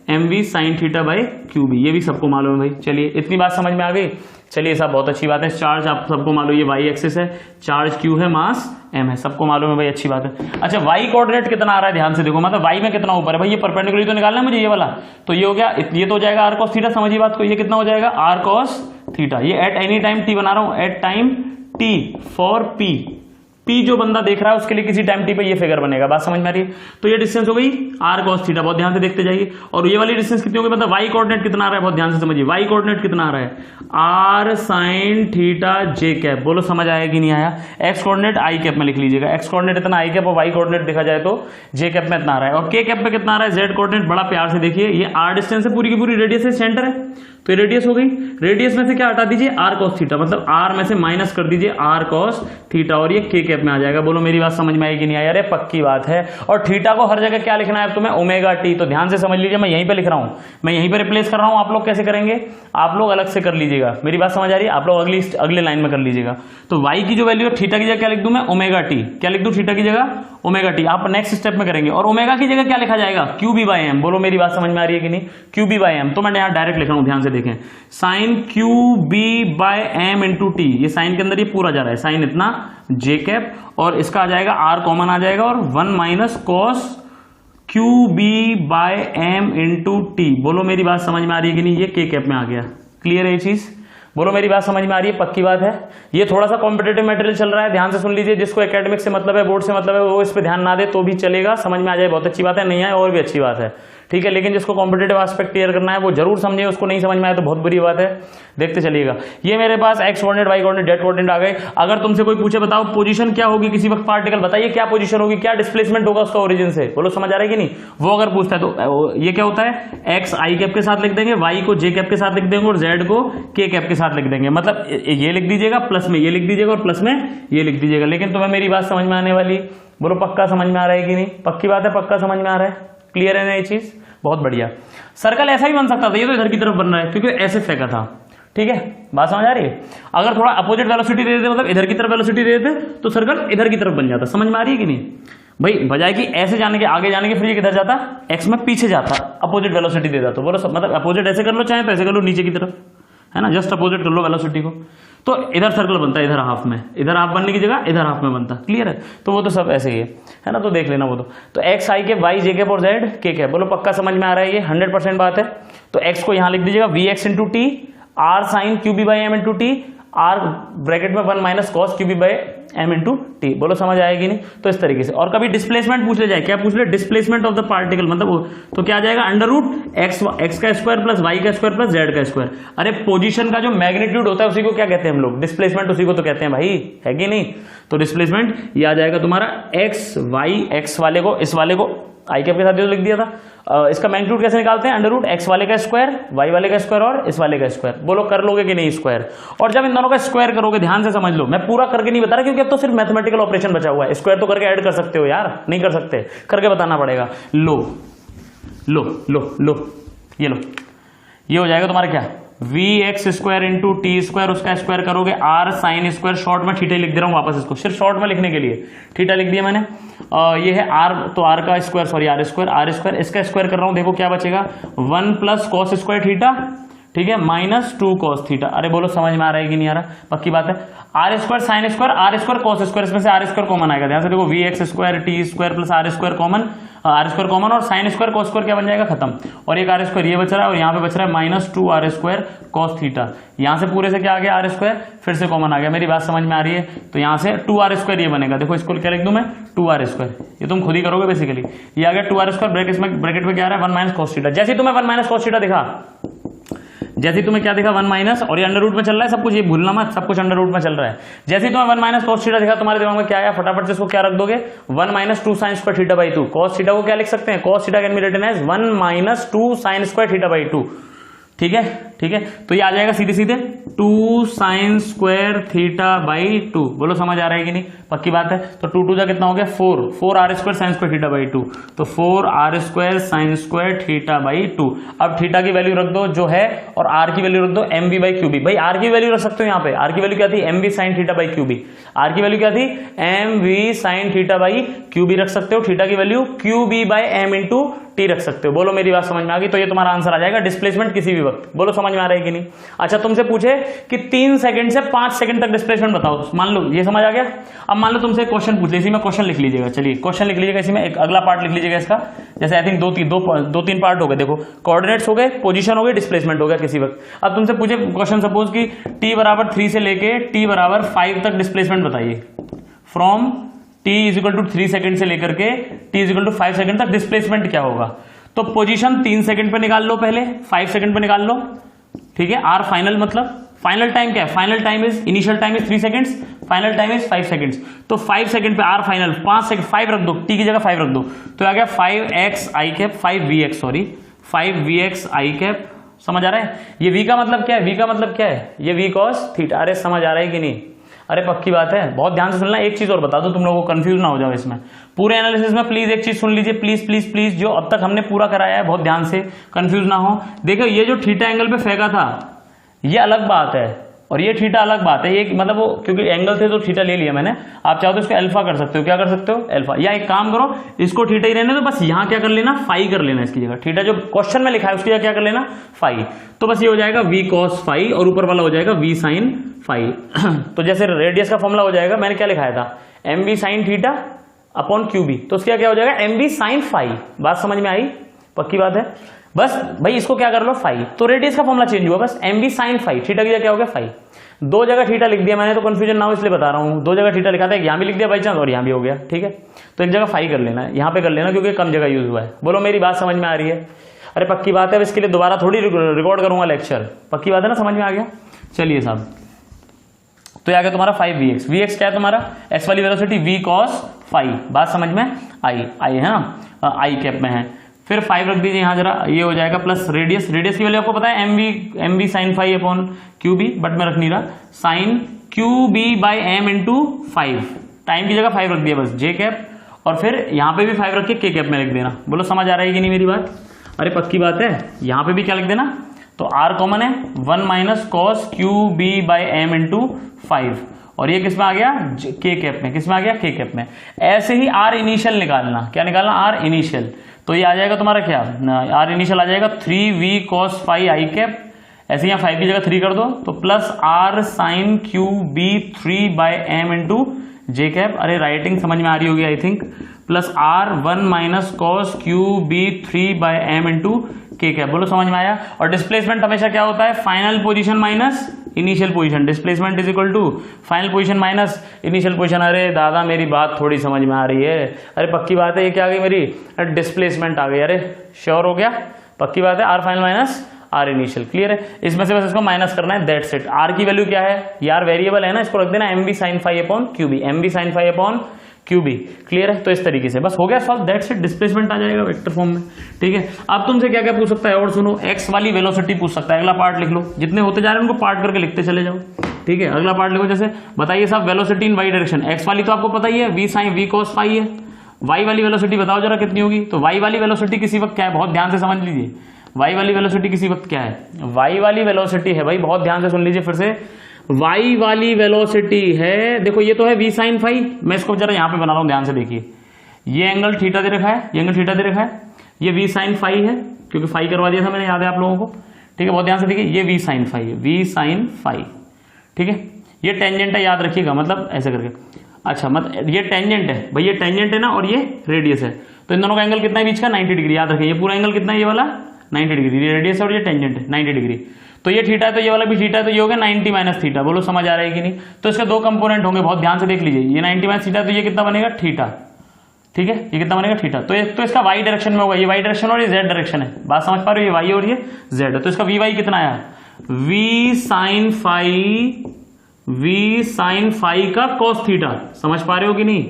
M V sine theta by Q B, ये भी सबको मालूम है भाई। चलिए इतनी बात समझ में आ गई। चलिए सब बहुत अच्छी बात है। चार्ज आप सबको मालूम, ये वाई एक्सिस है, चार्ज क्यू है, मास एम है, सबको मालूम है भाई, अच्छी बात है। अच्छा वाई कोऑर्डिनेट कितना आ रहा है? ध्यान से देखो, मतलब वाई में कितना ऊपर है भाई? ये परपेंडिकुलर तो निकालना है मुझे, ये वाला। तो ये हो गया, ये तो हो जाएगा आर कॉस थीटा, समझिए बात को। ये कितना हो जाएगा? R cos theta. ये एट एनी टाइम टी बना रहा हूं, at time T for P. P जो बंदा देख रहा है उसके लिए किसी टाइम टी पे ये फिगर बनेगा। बात समझ में आ रही है? तो ये डिस्टेंस हो गई आर कॉस थीटा, बहुत ध्यान से देखते जाइए। और ये वाली डिस्टेंस कितनी होगी? मतलब वाई कोऑर्डिनेट कितना आ रहा है? बहुत ध्यान से समझिए, वाई कोऑर्डिनेट कितना आ रहा है? R sine theta J cap. बोलो समझ आया कि नहीं आया? एक्स कोऑर्डिनेट आई कैप में लिख लीजिएगा। एक्स कोऑर्डिनेट इतना आई कैप, और वाई कोऑर्डिनेट देखा जाए तो जे कैप में इतना आ रहा है। और के कैप में कितना आ रहा है? Z coordinate. बड़ा प्यार से देखिए, ये आर डिस्टेंस है, पूरी की पूरी रेडियस है, सेंटर है, तो ये रेडियस हो गई। रेडियस में से क्या हटा दीजिए? आर कॉस थीटा, मतलब आर में से माइनस कर दीजिए आर कॉस थीटा, और ये के कैप में आ जाएगा। बोलो मेरी बात समझ में आएगी नहीं आई? अरे पक्की बात है। और थीटा को हर जगह क्या लिखना है तुम्हें? Omega T. तो ध्यान से समझ लीजिए, मैं यहीं पे लिख रहा हूं, मैं यहीं पे रिप्लेस कर रहा हूं। आप लोग कैसे करेंगे? आप लोग अलग से कर लीजिएगा। मेरी बात समझ आ रही है? आप लोग अगले लाइन में कर लीजिएगा। तो वाई की जो वैल्यू है, थीटा की जगह क्या लिख दूं मैं? Omega T. क्या लिख दूं? थीटा की जगह ओमेगा टी। आप नेक्स्ट स्टेप में करेंगे। और ओमेगा की जगह क्या लिखा जाएगा? Q B by M. बोलो मेरी बात समझ में आ रही है कि नहीं? Q B by M. तो मैं यहाँ डायरेक्ट लिख रहा हूं, ध्यान से देखें, sine Q B by M into T. ये साइन के अंदर ये पूरा जा रहा है, साइन इतना जे कैप, और इसका आ जाएगा आर कॉमन आ जाएगा, और 1 minus cos Q B by M into T. बोलो मेरी बात समझ में आ रही है कि नहीं? ये के कैप में आ गया। क्लियर है ये चीज? बोलो मेरी बात समझ में आ रही है? पक्की बात है। ये थोड़ा सा कॉम्पिटेटिव मटेरियल चल रहा है, ध्यान से सुन लीजिए। जिसको एकेडमिक से मतलब है, बोर्ड से मतलब है, वो इस पे ध्यान ना दे तो भी चलेगा, समझ में आ जाए बहुत अच्छी बात है, नहीं आए और भी अच्छी बात है, ठीक है। लेकिन जिसको कॉम्पिटेटिव एस्पेक्ट क्लियर करना है वो जरूर समझे, उसको नहीं समझ में आए तो बहुत बुरी बात है। देखते चलिएगा। ये मेरे पास X coordinate, Y coordinate, Z coordinate आ गए। अगर तुमसे कोई पूछे बताओ पोजीशन क्या होगी किसी वक्त पार्टिकल, बताइए क्या पोजीशन होगी, क्या डिस्प्लेसमेंट होगा उसका ओरिजिन से, बोलो समझ आ रहा है कि नहीं? वो अगर पूछता है तो ये क्या होता है? एक्स आई कैप के साथ लिख देंगे, वाई को जे कैप के साथ लिख देंगे, और जेड को के कैप के साथ लिख देंगे। मतलब ये लिख दीजिएगा, प्लस में ये लिख दीजिएगा, और प्लस में ये लिख दीजिएगा। लेकिन तुम्हें मेरी बात समझ में आने वाली? बोलो पक्का समझ में आ रहा है कि नहीं? पक्की बात है, पक्का समझ में आ रहा है? क्लियर है ना ये चीज? बहुत बढ़िया। सर्कल ऐसा ही बन सकता था, ये तो इधर की तरफ बन रहा है क्योंकि ऐसे फेंका था, ठीक है। बात समझ आ रही है? अगर थोड़ा अपोजिट वेलोसिटी दे देते, मतलब इधर की तरफ वेलोसिटी दे देते, तो सर्कल इधर की तरफ बन जाता। समझ में आ रही है कि नहीं भाई? बजाय कि ऐसे जाने के आगे जाने के, फिर ये किधर जाता? एक्स में पीछे जाता, अपोजिट वेलोसिटी देता। तो बोलो मतलब अपोजिट ऐसे कर लो, चाहे तो ऐसे कर लो, नीचे की तरफ, है ना, जस्ट अपोजिट कर लो वेलोसिटी को, तो इधर सर्कल बनता है, इधर हाफ में, इधर हाफ बनने की जगह इधर हाफ में बनता। क्लियर है? तो वो तो सब ऐसे ही है ना, तो देख लेना वो तो एक्स आई कैप, वाई जे कैप और जेड के कैप। बोलो पक्का समझ में आ रहा है? ये 100% बात है। तो एक्स को यहां लिख दीजिएगा V X into T, R sine Q B by M into T, R bracket में 1 minus cos Q B by M into T. बोलो समझ आएगी नहीं? तो इस तरीके से। और कभी डिस्प्लेसमेंट पूछ ले जाए, क्या पूछ ले? डिस्प्लेसमेंट ऑफ द पार्टिकल, मतलब तो क्या आ जाएगा? अंडर रूट एक्स का स्क्वायर प्लस वाई का स्क्वायर प्लस जेड का स्क्वायर। अरे पोजीशन का जो मैग्नीट्यूड होता है उसी को क्या कहते हैं हम लोग? डिस्प्लेसमेंट उसी को तो कहते हैं भाई, है कि नहीं? तो डिस्प्लेसमेंट ये आ जाएगा तुम्हारा एक्स वाई, एक्स वाले को, इस वाले को आई कैप के साथ जो लिख दिया था, इसका मैग्नीट्यूड कैसे निकालते हैं? अंडर रूट एक्स वाले का स्क्वायर, वाई वाले का स्क्वायर और इस वाले का स्क्वायर। बोलो कर लोगे कि नहीं स्क्वायर? और जब इन दोनों का स्क्वायर करोगे, ध्यान से समझ लो, मैं पूरा करके नहीं बता रहा क्योंकि अब तो सिर्फ मैथमेटिकल ऑपरेशन बचा हुआ है। स्क्वायर तो करके ऐड कर सकते हो यार, नहीं कर सकते, करके बताना पड़ेगा। लो लो लो लो, ये लो, ये हो जाएगा तुम्हारा क्या, V X square into T square, उसका स्क्वायर करोगे आर साइन स्क्वायर, शॉर्ट में थीटा लिख दे रहा हूं वापस, इसको सिर्फ शॉर्ट में लिखने के लिए थीटा लिख दिया मैंने। ये है आर, तो आर का स्क्वायर, सॉरी आर स्क्वायर, इसका स्क्वायर कर रहा हूं, देखो क्या बचेगा, 1 प्लस कॉस स्क्वायर थीटा, ठीक है, माइनस 2 कॉस थीटा। अरे बोलो समझ में आ रहा है कि नहीं आ रहा? पक्की बात है। R square sine square, R square cos square, इसमें से आर स्क्वायर कॉमन आएगा, ध्यान से देखो, V X square T square plus R square common, और साइन स्क्वायर कॉस स्क्वायर क्या बन जाएगा, खत्म। और एक आर स्क्वायर ये बच रहा है, और यहाँ पे बच रहा है minus 2 R square cos theta. यहाँ से पूरे से क्या आ गया, आर स्क्वायर, फिर से कॉमन आ गया। मेरी बात समझ में आ रही है? तो यहाँ से 2 आर स्क्वायर ये बनेगा, देखो इसको क्या लिख दूं मैं, 2 आर स्क्वायर, ये तुम खुद ही करोगे बेसिकली। ये आ गया 2 आर स्क्वायर, ब्रैकेट में क्या आ रहा है, 1 माइनस कॉस थीटा। जैसे तुम्हें 1 माइनस कॉस थीटा दिखा, जैसे तुम्हें क्या दिखा, 1 माइनस, और ये अंडर रूट में चल रहा है सब कुछ, ये भूलना मत, सब कुछ अंडर रूट में चल रहा है। जैसे तुम्हें 1 माइनस कॉस थीटा दिखा, तुम्हारे दिमाग में क्या आया, फटाफट से इसको क्या रख दोगे, 1 minus 2 sine square theta by 2। Cos theta को क्या लिख सकते हैं, cos theta can be written as 1 minus 2 sine square theta by 2। ठीक है, ठीक है, तो ये आ जाएगा सीधे सीधे 2 साइन स्क्वायर थीटा बाई 2। बोलो समझ आ रहा है कि नहीं? पक्की बात है। तो 2 2 कितना हो गया, 4 R square sine square theta by 2, तो 4 R square sine square theta by 2। अब थीटा की वैल्यू रख दो जो है, और आर की वैल्यू रख दो M V by Q B. भाई आर की वैल्यू रख सकते हो यहाँ पे, आर की वैल्यू क्या थी, M V sine theta by Q B. R की वैल्यू क्या थी, M V sine theta by Q B रख सकते हो। थीटा की value Q B by M into T रख सकते हो। बोलो मेरी बात समझ में आ गई? तो ये तुम्हारा आंसर आ जाएगा, डिस्प्लेसमेंट किसी भी वक्त। बोलो समझ में आ रहा है कि नहीं? अच्छा, तुमसे पूछे कि 3 सेकंड से 5 सेकंड तक डिस्प्लेसमेंट बताओ, मान लो ये समझ आ गया। अब मान लो तुमसे क्वेश्चन पूछ ले, इसी में क्वेश्चन लिख लीजिएगा, चलिए क्वेश्चन लिख लीजिएगा, इसी में एक अगला पार्ट लिख लीजिएगा इसका। जैसे आई थिंक 2-3 पार्ट हो गए, देखो कोऑर्डिनेट्स हो गए, पोजीशन हो गई, डिस्प्लेसमेंट हो गया किसी वक्त। अब तुमसे पूछे क्वेश्चन सपोज कि t बराबर 3 से लेके t बराबर 5 तक डिस्प्लेसमेंट बताइए, from t is equal to 3 second से लेकर के t is equal to 5 second तक डिस्प्लेसमेंट क्या होगा। तो पोजीशन 3 सेकंड पे निकाल लो, पहले 5 सेकंड पे निकाल लो, ठीक है। आर फाइनल मतलब फाइनल टाइम क्या है, final time is, initial time is 3 seconds, final time is 5 seconds. तो 5 सेकंड पे आर फाइनल 5 सेकंड, 5 रख दो, टी की जगह 5 रख दो, तो आ गया 5x आई कैप, 5vx सॉरी 5vx आई कैप। समझ आ रहा है? ये v का मतलब क्या है, v का मतलब क्या है, ये v cos थीटा। अरे समझ आ रहा है कि नहीं? अरे पक्की बात है, बहुत ध्यान से सुनना। एक चीज और बता दो, तुम लोगों को कंफ्यूज ना हो जाओ इसमें, पूरे एनालिसिस में प्लीज एक चीज सुन लीजिए, प्लीज प्लीज प्लीज, जो अब तक हमने पूरा कराया है, बहुत ध्यान से, कंफ्यूज ना हो। देखो ये जो थीटा एंगल पे फेंका था, ये अलग बात है, और ये थीटा अलग बात है। ये मतलब वो क्योंकि एंगल थे तो थीटा ले लिया मैंने, आप चाहो तो इसको अल्फा कर सकते हो। क्या कर सकते हो, अल्फा। या एक काम करो, इसको थीटा ही रहने दो, बस यहाँ क्या कर लेना, फाई कर लेना इसकी जगह। थीटा जो क्वेश्चन में लिखा है उसकी जगह क्या कर लेना, फाई। तो बस ये हो जाएगा v cos फाई, और ऊपर वाला हो जाएगा v sin फाई। तो जैसे रेडियस का फॉर्मूला हो जाएगा, मैंने क्या लिखाया था, M V sine theta upon Q B, तो उसका क्या हो जाएगा, एम वी साइन फाई। बात समझ में आई? पक्की बात है। बस भाई इसको क्या कर लो, फाई, तो रेडियस का फॉर्मूला चेंज हुआ, बस M V sine phi. Theta की जगह क्या हो गया, फाई। 2 जगह थीटा लिख दिया मैंने, तो कंफ्यूजन ना हो इसलिए बता रहा हूँ। 2 जगह थीटा लिखा था, यहाँ भी लिख दिया बाई चांस, और यहाँ भी हो गया, ठीक है। तो एक जगह फाई कर लेना है, यहाँ पे कर लेना, क्योंकि कम जगह यूज हुआ है। बोलो मेरी बात समझ में आ रही है? अरे पक्की बात है, अब इसके लिए दोबारा थोड़ी रिकॉर्ड करूंगा लेक्चर। पक्की बात है ना, समझ में आ गया? चलिए साहब, तो ये आ गया तुम्हारा 5vx। vx क्या है तुम्हारा, x वाली वेलोसिटी v cos फाई। बात समझ में आई है ना, आई कैप में है। फिर 5 रख दीजिए यहाँ जरा, ये हो जाएगा प्लस रेडियस। रेडियस की वैल्यू आपको पता है M V sine phi upon Q B, but मैं रख नहीं रहा, sine Q B by M into 5। Time की जगह 5 रख दिया, बस जे कैप, और फिर यहाँ पे भी 5 रख के के कैप में लिख देना। बोलो समझ आ रहा है कि नहीं मेरी बात? अरे पक्की बात है। यहाँ पे भी क्या लिख देना, तो आर कॉमन है, 1 minus cos Q B by M into 5, और ये किस में आ गया, के कैप में। किस में आ गया, के कैप में। ऐसे ही आर इनिशियल निकालना, क्या निकालना, आर इनिशियल। तो ये आ जाएगा तुम्हारा क्या, आर इनिशियल आ जाएगा 3v cos फाई आई कैप। ऐसे यहाँ 5 की जगह 3 कर दो, तो plus R sine Q B 3 by M into J cap. अरे राइटिंग समझ में आ रही होगी I think. Plus R 1 minus cos Q B 3 by M into K cap. बोलो समझ में आया? और डिस्प्लेसमेंट हमेशा क्या होता है, final position minus initial position. Displacement is equal to final position minus initial position. अरे दादा मेरी बात थोड़ी समझ में आ रही है? अरे पक्की बात है, ये क्या आ गई मेरी, डिस्प्लेसमेंट आ गई। अरे श्योर हो गया? पक्की बात है, R final minus R initial. Clear है? इसमें से बस इसको माइनस करना है, दैट्स इट। आर की वैल्यू क्या है, यार वेरिएबल है ना, इसको रख देना M V sine phi upon Q B. M V sine phi upon Q B. Clear है? तो इस तरीके से बस हो गया सॉल्व, दैट्स इट, डिस्प्लेसमेंट आ जाएगा वेक्टर फॉर्म में। ठीक है, अब तुमसे क्या क्या पूछ सकता है और सुनो, एक्स वाली वेलोसिटी पूछ सकता है। अगला पार्ट लिख लो, जितने होते जा रहे हैं उनको पार्ट करके लिखते चले जाओ। ठीक है, अगला पार्ट लिखो, जैसे बताइए साहब velocity in Y direction, X वाली तो आपको पता ही है V sine V cos phi है, वाई वाली वेलोसिटी बताओ जरा कितनी होगी। तो वाई वाली वेलोसिटी किसी वक्त क्या है, बहुत ध्यान से समझ लीजिए, वाई वाली वेलोसिटी किसी वक्त क्या है, वाई वाली वेलोसिटी है भाई, बहुत ध्यान से सुन लीजिए फिर से, वाई वाली वेलोसिटी है, देखो ये तो है वी साइन फाई, मैं इसको जरा यहां पे बना रहा हूं, ध्यान से देखिए, ये एंगल थीटा दे रखा है, ये एंगल थीटा दे रखा है, ये वी साइन फाई है क्योंकि फाई करवा दिया था मैंने, याद है आप लोगों को। ठीक है, बहुत ध्यान से देखिए, ये वी साइन फाई है, वी साइन फाई। ठीक है, ये टेंजेंट है, याद रखिएगा, मतलब ऐसे करके, अच्छा मतलब ये टेंजेंट है भाई, ये टेंजेंट है ना, और ये रेडियस है, तो इन दोनों का एंगल कितना है बीच का, 90 डिग्री। याद रखिए, ये पूरा एंगल कितना है, ये वाला 90 डिग्री, ये रेडियस है और ये टेंजेंट है 90 डिग्री। तो ये थीटा है तो ये वाला भी थीटा है, तो ये हो गया 90 माइनस थीटा। बोलो समझ आ रहा है कि नहीं? तो इसके दो कंपोनेंट होंगे, बहुत ध्यान से देख लीजिए, ये 90 माइनस थीटा, तो ये कितना बनेगा, थीटा। ठीक है, ये कितना बनेगा, थीटा। तो इसका वाई डायरेक्शन में होगा, ये वाई डायरेक्शन और ये जेड डायरेक्शन है, बात समझ पा रहे हो, ये वाई और ये जेड है। तो इसका वी वाई कितना आया, वी साइन फाई का कॉस थीटा, समझ पा रहे हो कि नहीं,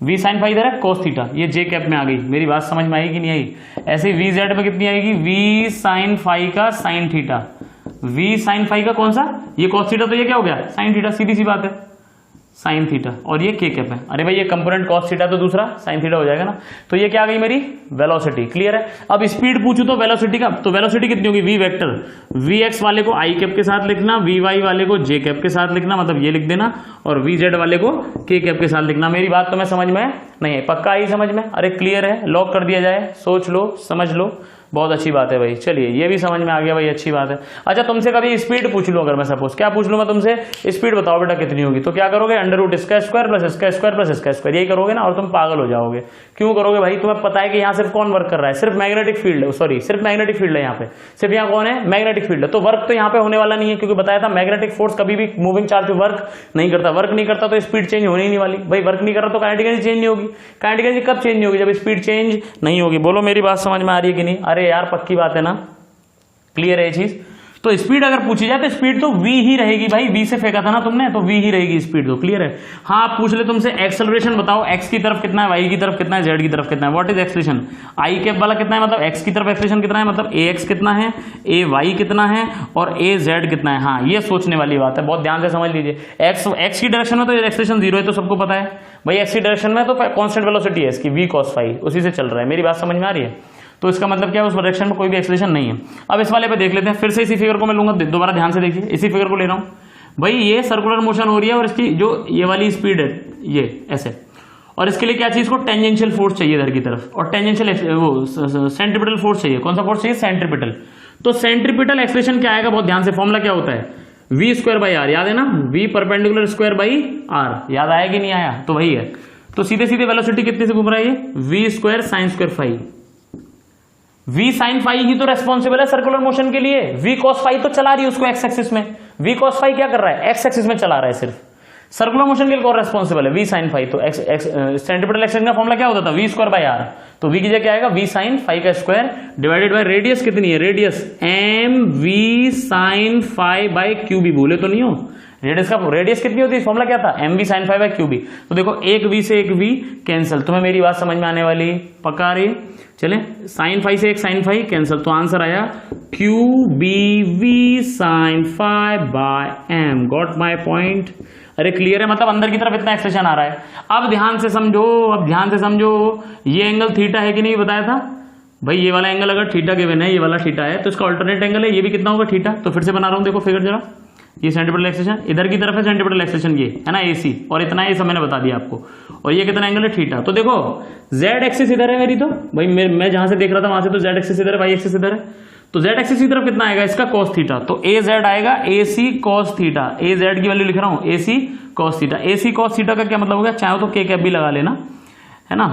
वी साइन फाई इधर है, कॉस थीटा, ये जे कैप में आ गई, मेरी बात समझ में आई कि नहीं आई? ऐसे वी जेड में कितनी आएगी, वी साइन फाई का sine theta, V sine phi का कौन सा, ये कॉस थीटा, तो ये क्या हो गया, साइन थीटा, सीधी सी बात है, साइन थीटा, और ये के कैप है। अरे भाई ये कंपोनेंट कॉस थीटा तो दूसरा साइन थीटा हो जाएगा ना। तो ये क्या आ गई मेरी वेलोसिटी। क्लियर है? अब स्पीड पूछू तो वेलोसिटी का, तो वेलोसिटी कितनी होगी, वी वेक्टर, वी एक्स वाले को आई कैप के साथ लिखना, वी वाई वाले को जे कैप के साथ लिखना, मतलब ये लिख देना, और वी जेड वाले को के कैप के साथ लिखना। मेरी बात तो मैं समझ में नहीं है, पक्का आई समझ में? अरे क्लियर है, लॉक कर दिया जाए, सोच लो, समझ लो, बहुत अच्छी बात है भाई। चलिए ये भी समझ में आ गया भाई, अच्छी बात है। अच्छा तुमसे कभी स्पीड पूछ लूं, अगर मैं सपोज क्या पूछ लूं मैं तुमसे, स्पीड बताओ बेटा कितनी होगी, तो क्या करोगे, अंडर रूट इसका स्क्वायर प्लस इसका स्क्वायर प्लस इसका स्क्वायर, यही करोगे ना, और तुम पागल हो जाओगे। क्यों करोगे भाई? तुम्हें पता है कि यहाँ सिर्फ कौन वर्क कर रहा है, सिर्फ मैग्नेटिक फील्ड है, सॉरी सिर्फ मैग्नेटिक फील्ड है यहाँ पे, सिर्फ यहाँ कौन है, मैग्नेटिक फील्ड है। तो वर्क तो यहाँ पे होने वाला नहीं है, क्योंकि बताया था मैग्नेटिक फोर्स कभी भी मूविंग चार्ज पे वर्क नहीं करता, वर्क नहीं करता तो स्पीड चेंज होनी नहीं वाली भाई, वर्क नहीं कर रहा तो काइनेटिक एनर्जी चेंज नहीं होगी। काइनेटिक एनर्जी कब चेंज होगी, जब स्पीड चेंज नहीं होगी। बोलो मेरी बात समझ में आ रही है कि नहीं? अरे यार पक्की बात है ना, क्लियर है ये चीज? तो स्पीड अगर पूछी जाए तो स्पीड तो v ही रहेगी भाई, v से फेंका था ना तुमने, तो v ही रहेगी स्पीड तो। क्लियर है? हाँ आप पूछ ले तुमसे एक्सेलरेशन बताओ, x की तरफ कितना है, y की तरफ कितना है, z की तरफ कितना है, what is acceleration, I cap वाला कितना है, मतलब x की तरफ एक्सेलरेशन कितना है, मतलब ax कितना है, ay कितना है, और az कितना है। हाँ ये सोचने वाली बात है, बहुत ध्यान से समझ लीजिए। x की डायरेक्शन में तो एक्सेलरेशन 0 है, तो सबको पता है भाई, x की डायरेक्शन में तो कांस्टेंट वेलोसिटी है इसकी, v cos फाई, उसी से चल रहा है। मेरी बात समझ में आ रही है? तो इसका मतलब क्या है, उस डायरेक्शन में कोई भी एक्सेलरेशन नहीं है। अब इस वाले पे देख लेते हैं, फिर से इसी फिगर को मैं लूंगा, दोबारा ध्यान से देखिए, इसी फिगर को ले रहा हूं भाई, ये सर्कुलर मोशन हो रही है और इसकी जो ये वाली स्पीड है ये ऐसे, और इसके लिए क्या चाहिए, इसको टेंजेंशियल फोर्स चाहिए इधर की तरफ, और टेंजेंशियल वो सेंट्रीपिटल फोर्स चाहिए। कौन सा फोर्स चाहिए, सेंट्रीपिटल। तो सेंट्रीपिटल एक्सेलरेशन क्या आएगा, बहुत ध्यान से, फॉर्मूला क्या होता है, v स्क्वायर बाई आर, याद है ना, v perpendicular square by R, याद आया कि नहीं आया? तो वही है। तो सीधे सीधे वेलोसिटी कितने से घूम रहा है ये, v square sine square phi, v sine phi ही तो रेस्पॉन्सिबल है सर्कुलर मोशन के लिए, v cos फाई तो चला रही है उसको एक्स एक्सिस में, v cos फाई क्या कर रहा है, एक्स एक्सिस में चला रहा है सिर्फ। सर्कुलर मोशन के लिए कौन रेस्पॉन्सिबल है, v साइन फाई। तो सेंट्रीपिटल एक्सेलरेशन का फॉर्मूला क्या होता था, v स्क्वायर बाई आर, तो v की जगह क्या आएगा, v साइन फाई का स्क्वायर डिवाइडेड बाय रेडियस कितनी है, radius m v sine phi by Q B, भूले तो नहीं हो, रेडियस कितनी होती है, फॉर्मूला क्या था, M V sine phi by Q B. तो देखो एक v से एक v कैंसिल, तुम्हें मेरी बात समझ में आने वाली, पक्का आ रही? चले, साइन फाई से एक साइन फाई कैंसिल, तो आंसर आया Q B V sine phi by M. Got my point? अरे क्लियर है, मतलब अंदर की तरफ इतना एक्सप्रेशन आ रहा है। अब ध्यान से समझो, अब ध्यान से समझो, ये एंगल थीटा है कि नहीं, बताया था भाई, ये वाला एंगल अगर थीटा गिवन है, ये वाला थीटा है, तो इसका अल्टरनेट एंगल है, ये भी कितना होगा, थीटा। तो फिर से बना रहा हूं, देखो फिगर जरा, ये सेंट्रीपिटल एक्सेलरेशन इधर की तरफ है, सेंट्रीपिटल एक्सेलरेशन ये है ना AC, और इतना ये सब मैंने बता दिया आपको, और ये कितना एंगल है, थीटा। तो देखो z एक्सिस इधर है मेरी, तो भाई मैं जहां से देख रहा था वहां से तो z एक्सिस इधर है, y एक्सिस इधर है, तो z एक्सिस की तरफ कितना आएगा इसका, cos थीटा। तो az आएगा AC cos थीटा, az की वैल्यू लिख रहा हूं AC cos theta. AC cos theta का क्या मतलब हो गया, चाहे तो k कैप भी लगा लेना, है ना।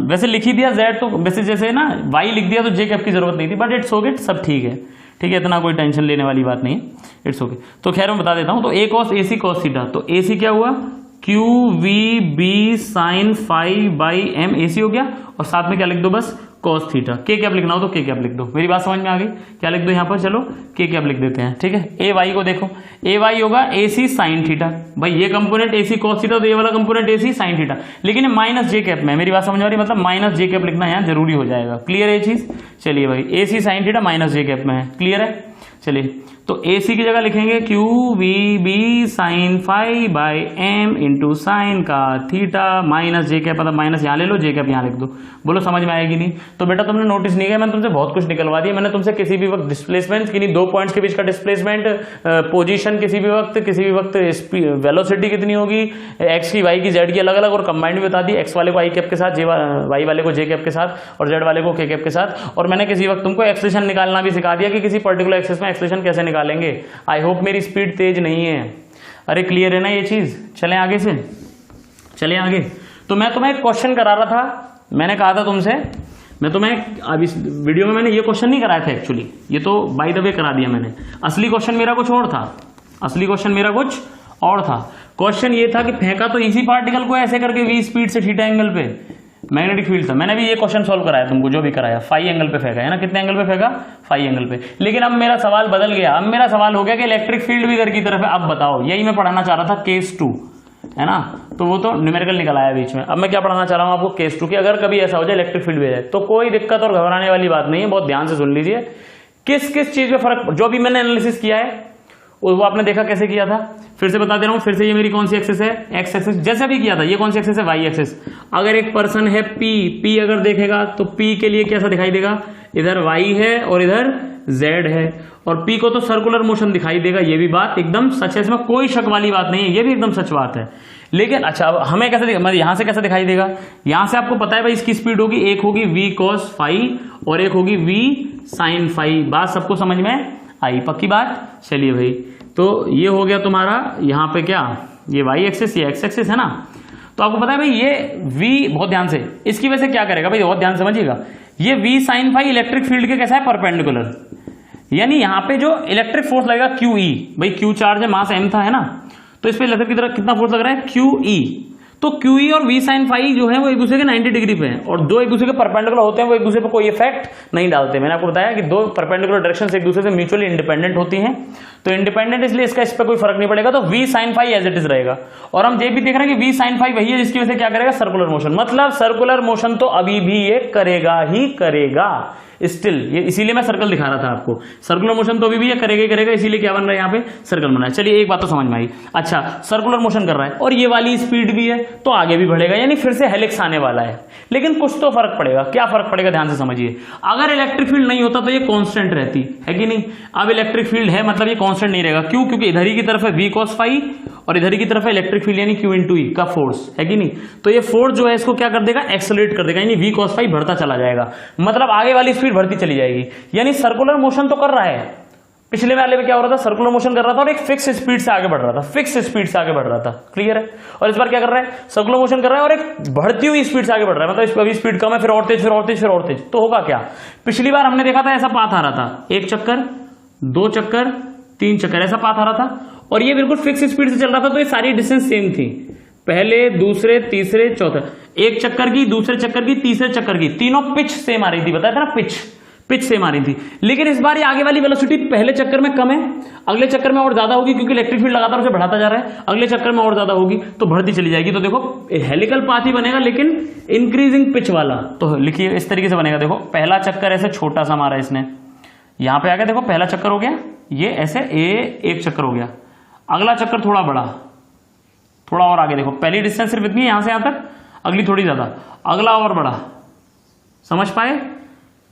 वैसे लिख ही दिया z, तो वैसे जैसे ना y लिख दिया तो j कैप की जरूरत नहीं थी, बट इट्स ओके, सब ठीक है, ठीक है, इतना कोई टेंशन लेने वाली बात नहीं है, इट्स ओके। तो खैर मैं बता देता हूं, तो a cos AC cos theta, तो AC क्या हुआ, Q V B sine phi by M AC हो गया, और साथ में क्या लिख दो बस, cos थीटा। के कैप लिखना हो तो के कैप लिख दो। मेरी बात समझ में आ गई? क्या लिख दो यहाँ पर? चलो के कैप लिख देते हैं, ठीक है। ए वाई को देखो, ए वाई होगा ए सी साइन थीटा। भाई ये component A C cos theta, तो ये वाला component A C sine theta, लेकिन माइनस जे कैप में। मेरी बात समझ आ रही? मतलब माइनस जे कैप लिखना यहाँ जरूरी हो जाएगा। क्लियर है ये चीज? चलिए भाई, ए C sine theta minus J cap में है। क्लियर है? चलिए, तो ए सी की जगह लिखेंगे Q V B sine phi by M into sine का थीटा माइनस जे कैप, मतलब माइनस यहाँ ले लो, जे कैप यहाँ लिख दो। बोलो समझ में आएगी नहीं? तो बेटा तुमने नोटिस नहीं किया, मैंने तुमसे बहुत कुछ निकलवा दिया। मैंने तुमसे किसी भी वक्त डिस्प्लेसमेंट, किन्हीं दो पॉइंट्स के बीच का डिस्प्लेसमेंट, पोजीशन किसी भी वक्त वेलोसिटी कितनी होगी, एक्स की वाई की जेड की अलग अलग, और कंबाइंड भी बता दी। एक्स वाले को आई कैप के साथ, वाई वाले को जे कैप के साथ, और जेड वाले को के कैप के साथ। और मैंने किसी वक्त तुमको एक्सप्रेशन निकालना भी सिखा दिया कि किसी पर्टिकुलर एक्सेस में एक्सप्रेशन कैसे निकालेंगे। आई होप मेरी स्पीड तेज नहीं है। अरे क्लियर है ना ये चीज? चलें आगे से, चलें आगे। तो मैं तुम्हें एक क्वेश्चन करा रहा था, मैंने कहा था तुमसे, मैं तुम्हें अब इस वीडियो में मैंने ये क्वेश्चन नहीं कराया था एक्चुअली, ये तो बाय द वे करा दिया मैंने। असली क्वेश्चन मेरा कुछ और था, असली क्वेश्चन मेरा कुछ और था। क्वेश्चन ये था कि फेंका तो इसी पार्टिकल को ऐसे करके v स्पीड से थीटा एंगल पे, मैग्नेटिक फील्ड था। मैंने भी ये क्वेश्चन सॉल्व कराया तुमको, जो भी कराया, फाई एंगल पे फेंका है ना। कितने एंगल पे फेंका? फाई एंगल पे। लेकिन अब मेरा सवाल बदल गया। अब मेरा सवाल हो गया कि इलेक्ट्रिक फील्ड भी इधर की तरफ है। अब बताओ, यही मैं पढ़ाना चाह रहा था, केस 2 है ना। तो वो तो न्यूमेरिकल निकल आया बीच में। अब मैं क्या पढ़ाना चाह रहा हूँ आपको? केस 2 की अगर कभी ऐसा हो जाए इलेक्ट्रिक फील्ड भी जाए तो कोई दिक्कत और घबराने वाली बात नहीं है। बहुत ध्यान से सुन लीजिए, किस किस चीज में फर्क, जो भी मैंने एनालिसिस किया है वो आपने देखा कैसे किया था। फिर से बता दे रहा हूं, फिर से ये मेरी कौन सी एक्सिस है? X axis. जैसे भी किया था, ये कौन सी एक्सिस है? Y axis. अगर एक पर्सन है पी अगर देखेगा तो पी के लिए कैसा दिखाई देगा? इधर वाई है और इधर जेड है, और पी को तो सर्कुलर मोशन दिखाई देगा। ये भी बात एकदम सच है, इसमें कोई शक वाली बात नहीं है, ये भी एकदम सच बात है। लेकिन अच्छा, अब हमें कैसे मतलब यहां से कैसे दिखाई देगा? यहां से आपको पता है भाई इसकी स्पीड होगी, एक होगी v cos फाई और एक होगी v sin फाई। बात सबको समझ में आई? पक्की बात? चलिए भाई, तो ये हो गया तुम्हारा यहाँ पे क्या, ये वाई एक्सिस, ये एक्स एक्सिस है ना। तो आपको पता है भाई ये v, बहुत ध्यान से, इसकी वजह से क्या करेगा भाई, बहुत ध्यान समझिएगा। ये v sin phi electric field के कैसा है? परपेंडिकुलर। यानी यहाँ पे जो इलेक्ट्रिक फोर्स लगेगा QE, भाई Q चार्ज है, मास m था, है ना। तो इस पे इलेक्ट्रिक की तरफ कितना फोर्स लग रहा है? QE। तो QE और v sin फाई जो है वो एक दूसरे के 90 डिग्री पे हैं, और दो एक दूसरे के परपेंडिकुलर होते हैं, वो एक दूसरे पे कोई इफेक्ट नहीं डालते। मैंने आपको बताया कि दो परपेंडिकुलर डायरेक्शन एक दूसरे से म्यूचुअली इंडिपेंडेंट होती हैं। तो इंडिपेंडेंट इसलिए इसका इस पर कोई फर्क नहीं पड़ेगा, तो v sin phi as it is रहेगा। और हम ये भी देख रहे हैं कि v sin फाई वही है जिसकी वजह से क्या करेगा? Circular motion. मतलब सर्कुलर मोशन तो अभी भी ये करेगा ही करेगा स्टिल। ये इसीलिए मैं सर्कल दिखा रहा था आपको, सर्कुलर मोशन तो अभी भी ये करेगा ही करेगा, इसीलिए क्या बन रहा है यहाँ पे? सर्कल बना है। चलिए एक बात तो समझ में आई। अच्छा, सर्कुलर मोशन कर रहा है और ये वाली स्पीड भी है, तो आगे भी बढ़ेगा, यानी फिर से हेलिक्स आने वाला है। लेकिन कुछ तो फर्क पड़ेगा। क्या फर्क पड़ेगा? ध्यान से समझिए। अगर इलेक्ट्रिक फील्ड नहीं होता तो ये कांस्टेंट रहती है कि नहीं। अब इलेक्ट्रिक फील्ड है, मतलब ये कांस्टेंट नहीं रहेगा। क्यों? क्योंकि इधर ही की तरफ है v cos फाई और इधर ही की तरफ है इलेक्ट्रिक फील्ड यानी Q इंटू ई का फोर्स, है कि नहीं। तो ये फोर्स जो है इसको क्या कर देगा? एक्सेलरेट कर देगा, यानी v cos फाई बढ़ता चला जाएगा, मतलब आगे वाली स्पीड बढ़ती चली जाएगी। यानी सर्कुलर मोशन तो कर रहा है। पिछले वाले में क्या हो रहा था? सर्कुलर मोशन कर रहा था और एक फिक्स स्पीड से आगे बढ़ रहा था, फिक्स स्पीड से आगे बढ़ रहा था। क्लियर है? और इस बार क्या कर रहा है? सर्कुलर मोशन कर रहा है और एक बढ़ती हुई स्पीड से आगे बढ़ रहा है, मतलब इस पर अभी स्पीड कम है, फिर और तेज, फिर और तेज, फिर और तेज। तो होगा क्या? पिछली बार हमने देखा था ऐसा पाथ आ रहा था, एक चक्कर, दो चक्कर, तीन चक्कर, ऐसा पाथ आ रहा था, और ये बिल्कुल फिक्स स्पीड से चल रहा था। तो ये सारी डिस्टेंस सेम थी, पहले, दूसरे, तीसरे, चौथे, एक चक्कर की, दूसरे चक्कर की, तीसरे चक्कर की, तीनों पिच सेम आ रही थी। बताया था ना, पिच सेम आ रही थी। लेकिन इस बार ये आगे वाली वेलोसिटी पहले चक्कर में कम है, अगले चक्कर में और ज्यादा होगी, क्योंकि इलेक्ट्रिक फील्ड लगातार उसे बढ़ाता जा रहा है। अगले चक्कर में और ज्यादा होगी तो बढ़ती चली जाएगी। तो देखो हेलिकल पाथ ही बनेगा, लेकिन इंक्रीजिंग पिच वाला। तो लिखिए इस तरीके से बनेगा। देखो पहला चक्कर ऐसे छोटा सा मारा इसने, यहां पे आ गया, देखो पहला चक्कर हो गया, ये ऐसे एक चक्कर हो गया। अगला चक्कर थोड़ा बड़ा, थोड़ा और आगे, देखो पहली डिस्टेंस सिर्फ इतनी है यहां से यहां तक, अगली थोड़ी ज्यादा, अगला और बड़ा। समझ पाए?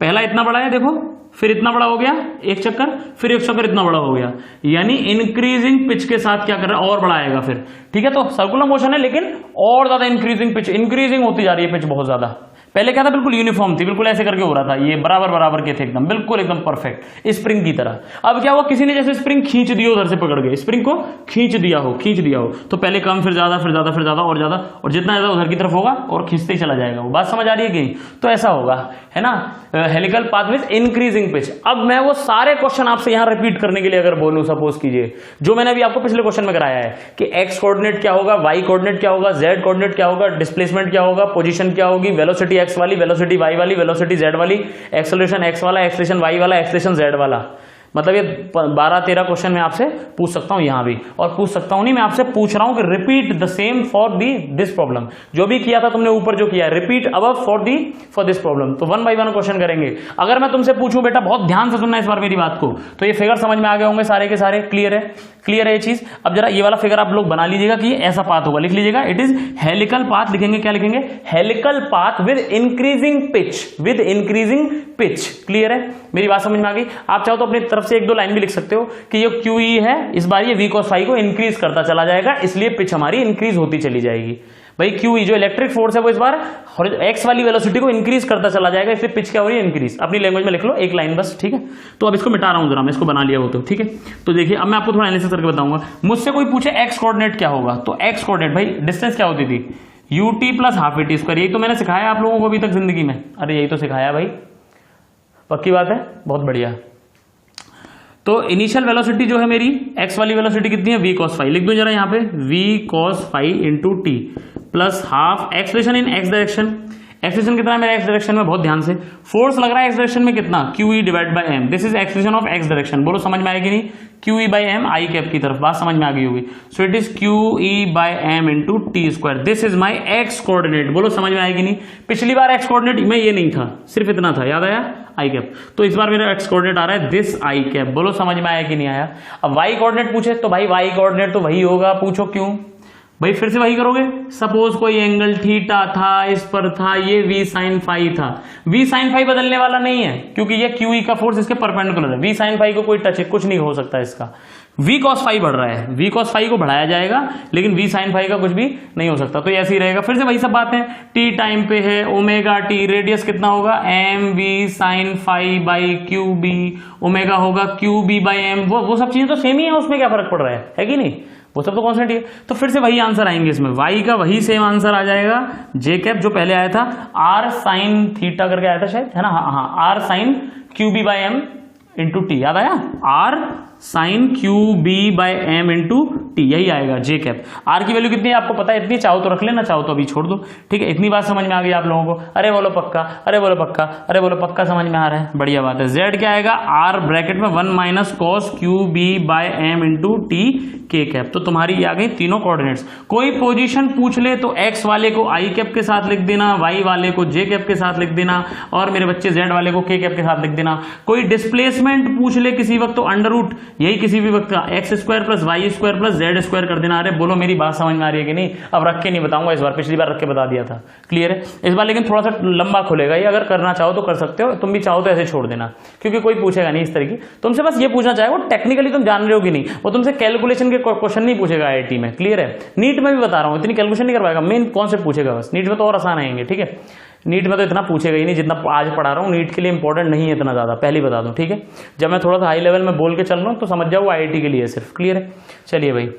पहला इतना बड़ा है देखो, फिर इतना बड़ा हो गया एक चक्कर, फिर एक चक्कर इतना बड़ा हो गया, यानी इंक्रीजिंग पिच के साथ क्या कर रहा है? और बड़ा आएगा फिर। ठीक है, तो सर्कुलर मोशन है लेकिन और ज्यादा इंक्रीजिंग पिच, इंक्रीजिंग होती जा रही है पिच बहुत ज्यादा। पहले क्या था? बिल्कुल यूनिफॉर्म थी, बिल्कुल ऐसे करके हो रहा था, ये बराबर बराबर के थे एकदम, बिल्कुल एकदम परफेक्ट स्प्रिंग की तरह। अब क्या हुआ? किसी ने जैसे स्प्रिंग खींच दिया, उधर से पकड़ के स्प्रिंग को खींच दिया हो, तो पहले कम, फिर ज्यादा, फिर ज्यादा, फिर ज्यादा और ज्यादा, और जितना ज्यादा उधर की तरफ होगा और खींचते ही चला जाएगा वो। बात समझ आ रही है कि? तो ऐसा होगा, है ना, helical path with increasing pitch. अब मैं वो सारे क्वेश्चन आपसे यहां रिपीट करने के लिए अगर बोलूं, सपोज कीजिए, जो मैंने अभी आपको पिछले क्वेश्चन में कराया है कि एक्स कोऑर्डिनेट क्या होगा, वाई कोऑर्डिनेट क्या होगा, जेड कोऑर्डिनेट क्या होगा, डिस्प्लेसमेंट क्या होगा, पोजीशन क्या होगी, वेलोसिटी एक्स वाली, वेलोसिटी वाई वाली, वेलोसिटी जेड वाली, एक्सेलरेशन एक्स वाला, एक्सेलरेशन वाई वाला, एक्सेलरेशन जेड वाला। मतलब ये 12-13 क्वेश्चन मैं आपसे पूछ सकता हूं यहां भी, और पूछ सकता हूं नहीं, मैं आपसे पूछ रहा हूं कि repeat the same for this problem. जो भी किया था तुमने ऊपर जो किया है, repeat above for this problem. तो 1 बाय 1 क्वेश्चन करेंगे। अगर मैं तुमसे पूछूं बेटा, बहुत ध्यान से सुनना इस बार मेरी बात को, तो ये फिगर समझ में आ गए होंगे सारे के सारे। क्लियर है? क्लियर है ये चीज? अब जरा ये वाला फिगर आप लोग बना लीजिएगा कि ऐसा पाथ होगा, लिख लीजिएगा इट इज हेलिकल पाथ। लिखेंगे क्या? लिखेंगे helical path with increasing pitch, with increasing pitch. Clear है? मेरी बात समझ में आ गई? आप चाहो तो अपनी तरफ से 1-2 लाइन भी लिख सकते हो कि ये QE है, इस बार ये V cos phi को इंक्रीज करता चला जाएगा, इसलिए पिच हमारी इंक्रीज होती चली जाएगी। भाई QE जो इलेक्ट्रिक फोर्स है वो इस बार एक्स वाली वेलोसिटी को इंक्रीज करता चला जाएगा, इसलिए पिच क्या हो रही है? इंक्रीज। अपनी लैंग्वेज में लिख लो 1 लाइन बस, ठीक है? तो अब इसको मिटा रहा हूं जरा, मैं इसको बना लिया हो तो ठीक है। तो देखिए अब मैं आपको थोड़ा एनालिसिस करके बताऊंगा। मुझसे कोई पूछे एक्स कोऑर्डिनेट क्या होगा, तो एक्स कोऑर्डिनेट भाई डिस्टेंस क्या होती थी? UT plus half AT square. यही तो मैंने सिखाया आप लोगों को अभी तक जिंदगी में। अरे यही तो सिखाया भाई, पक्की बात है, बहुत बढ़िया। तो इनिशियल वेलोसिटी जो है मेरी एक्स वाली वेलोसिटी कितनी है? V cos phi। लिख दूं जरा यहाँ पे V cos phi into T plus half acceleration इन एक्स डायरेक्शन। एक्सलेशन कितना है मेरा एक्स डायरेक्शन में? बहुत ध्यान से। फोर्स लग रहा है एक्स डायरेक्शन में कितना? QE divide by m। This is acceleration of x direction. बोलो समझ में आएगी नहीं? QE by m i cap की तरफ, बात समझ में आ गई होगी। So it is QE by m into T square. This is my x coordinate. बोलो समझ में आएगी नहीं? पिछली बार एक्स कोऑर्डिनेट में ये नहीं था, सिर्फ इतना था, याद आया? आई कैप। तो इस बार मेरा एक्स कोऑर्डिनेट आ रहा है दिस आई कैप। बोलो समझ में आया कि नहीं आया? अब वाई कोऑर्डिनेट पूछे तो भाई वाई कोऑर्डिनेट तो वही होगा। पूछो क्यों भाई? फिर से वही करोगे। सपोज कोई एंगल थीटा था, इस पर था, ये V sin phi था। V sin phi बदलने वाला नहीं है, क्योंकि ये QE का फोर्स इसके परपेंडिकुलर है। V sin phi को कोई टच है, कुछ नहीं हो सकता इसका। V cos phi बढ़ रहा है, V cos phi को बढ़ाया जाएगा, लेकिन V sin phi का कुछ भी नहीं हो सकता। तो ऐसे ही रहेगा। फिर से वही सब बात है। T टाइम पे है, ओमेगा T, रेडियस कितना होगा? mv sin phi by QB, omega होगा QB बाई m। वो सब चीजें तो सेम ही है, उसमें क्या फर्क पड़ रहा है कि नहीं? वो सब तो कांस्टेंट ही है। तो फिर से वही आंसर आएंगे इसमें, y का वही सेम आंसर आ जाएगा। जे कैप जो पहले आया था, r sin थीटा करके आया था शायद, है ना? हाँ, r sin QB by m into t. याद आया? r sin QB by m into t, यही आएगा जे कैप। r की वैल्यू कितनी है आपको पता है? इतनी। चाहो तो रख लेना, चाहो तो अभी छोड़ दो, ठीक है? इतनी बात समझ में आ गई आप लोगों को? अरे बोलो पक्का, अरे बोलो पक्का, अरे बोलो पक्का, समझ में आ रहा है? बढ़िया बात है। z क्या आएगा? r ब्रैकेट में 1 minus cos QB by m into t के कैप। तो तुम्हारी ये आ गई तीनों कोऑर्डिनेट्स। कोई पोजीशन पूछ ले तो x वाले को आई कैप के साथ लिख देना, y वाले को जे कैप के साथ लिख देना, और मेरे बच्चे z वाले को के कैप के साथ लिख देना। कोई डिस्प्लेसमेंट पूछ ले किसी वक्त तो अंडर रूट, यही किसी भी वक्त का x square plus y square plus z square कर देना। अरे बोलो मेरी बात समझ में आ रही है कि नहीं? अब रख के नहीं बताऊंगा इस बार, पिछली बार रख के बता दिया था। क्लियर है? इस बार लेकिन थोड़ा सा लंबा खुलेगा ये, अगर करना चाहो तो कर सकते हो, तुम भी चाहो तो ऐसे छोड़ देना, क्योंकि कोई पूछेगा नहीं इस तरीके। तुमसे बस ये पूछना चाहेगा टेक्निकली तुम जान रहे हो कि नहीं, वो तुमसे कैलकुलेशन के क्वेश्चन नहीं पूछेगा IIT में। क्लियर है? नीट में भी बता रहा हूँ, इतनी कैलकुलेशन नहीं करवाएगा, मेन कॉन्सेप्ट पूछेगा बस। नीट में तो और आसान आएंगे, ठीक है? नीट में तो इतना पूछेगा ही नहीं जितना आज पढ़ा रहा हूँ। नीट के लिए इंपॉर्टेंट नहीं है इतना ज़्यादा, पहले ही बता दूँ, ठीक है? जब मैं थोड़ा सा हाई लेवल में बोल के चल रहा हूँ तो समझ जाओ IIT के लिए सिर्फ। क्लियर है? चलिए भाई,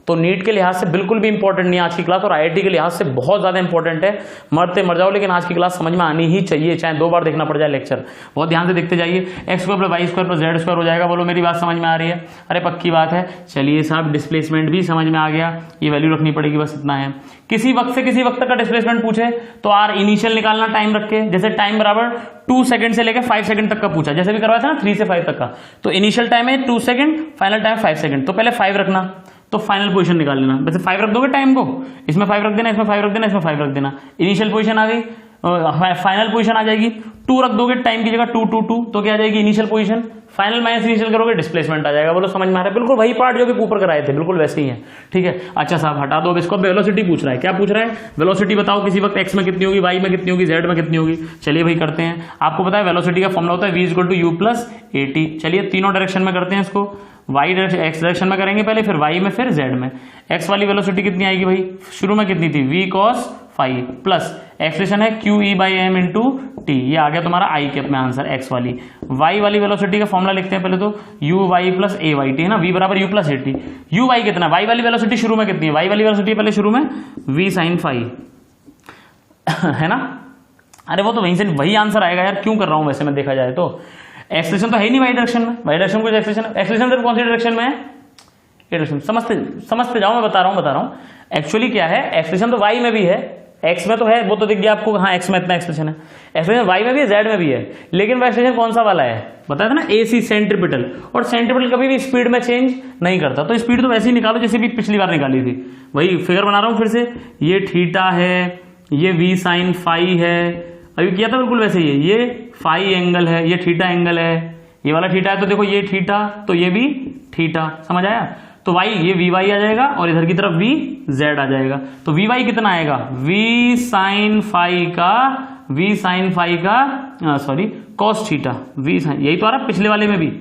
तो नीट के लिहाज से बिल्कुल भी इंपॉर्टेंट नहीं है आज की क्लास, और IIT के लिहाज से बहुत ज़्यादा इंपॉर्टेंट है। मरते मर जाओ, लेकिन आज की क्लास समझ में आनी ही चाहिए, चाहे 2 बार देखना पड़ जाए लेक्चर। बहुत ध्यान से देखते जाइए। X square plus y square plus z square हो जाएगा। बोलो मेरी बात समझ में आ रही है? अरे पक्की बात है। चलिए साहब, डिस्प्लेसमेंट भी समझ में आ गया, ये वैल्यू रखनी पड़ेगी, बस इतना है। किसी वक्त से किसी वक्त तक का डिस्प्लेसमेंट पूछे तो आर इनिशियल निकालना टाइम रख के, जैसे टाइम बराबर 2 सेकंड से लेकर 5 सेकंड तक का पूछा, जैसे भी करवाया था ना 3 से 5 तक का। तो इनिशियल टाइम है 2 सेकंड, फाइनल टाइम 5 सेकंड, तो पहले 5 रखना, तो फाइनल पोजीशन निकाल लेना। वैसे 5 रख दोगे टाइम को, इसमें 5 रख देना, इसमें 5 रख देना, इसमें 5 रख देना। इनिशियल पोजीशन आ गई, फाइनल पोजीशन आ जाएगी। 2 रख दोगे टाइम की जगह 2 2 2, तो क्या आ जाएगी? Initial position. Final minus initial करोगे, डिस्प्लेसमेंट आ जाएगा। बोलो समझ में आ रहा है? बिल्कुल वही पार्ट जो कि ऊपर कराए थे, बिल्कुल वैसे ही है, ठीक है? अच्छा साहब हटा दो, अब इसको वेलोसिटी पूछ रहा है। क्या पूछ रहा है? वेलोसिटी बताओ किसी वक्त x में कितनी होगी, y में कितनी होगी, z में कितनी होगी। चलिए भाई करते हैं। आपको पता है वेलोसिटी का फॉर्मूला होता है v = u + at। चलिए तीनों डायरेक्शन में करते हैं इसको। y डायरेक्शन, x डायरेक्शन में करेंगे पहले, फिर y में, फिर z में। x वाली वेलोसिटी कितनी आएगी भाई? शुरू में कितनी थी? v cos phi plus expression है QE/m इंटू टी। ये आ गया तुम्हारा आई कैप में आंसर x वाली। y वाली वेलोसिटी का फॉर्मूला लिखते हैं पहले तो, uy + ayt है ना, v = u + at। uy कितना? y वाली वेलोसिटी शुरू में कितनी है? y वाली वेलोसिटी पहले शुरू में v sin phi है ना। अरे वो तो वहीं से वही आंसर आएगा यार, क्यों कर रहा हूं वैसे मैं देखा जाए तो। एक्सप्रेशन तो है ही नहीं y डायरेक्शन में, y डायरेक्शन को एक्सप्रेशन तो कौन सी डायरेक्शन में है? ये डायरेक्शन। समझते जाओ, मैं बता रहा हूं। एक्चुअली क्या है, एक्सप्रेशन तो y में भी है, एक्स में तो है, वो तो दिख गया आपको, हाँ एक्स में इतना एक्सप्रेशन है, एक्सप्रेशन वाई में भी है, जेड में भी है, लेकिन वह एक्सप्रेशन कौन सा वाला है बताया था ना, AC सेंट्रीपिटल। और सेंट्रीपिटल कभी भी स्पीड में चेंज नहीं करता, तो स्पीड तो वैसे ही निकालो जैसे भी पिछली बार निकाली थी। वही फिगर बना रहा हूं फिर से, ये थीटा है, ये V sin फाई है, अभी किया था बिल्कुल वैसे ही, ये फाई एंगल है, ये थीटा एंगल है, ये वाला थीटा है, तो देखो ये थीटा तो ये भी थीटा, समझ आया। तो वाई ये VY आ जाएगा और इधर की तरफ VZ आ जाएगा, तो VY कितना आएगा, V sin फाई का sorry cos theta, V sin, यही तो आ रहा है पिछले वाले में भी,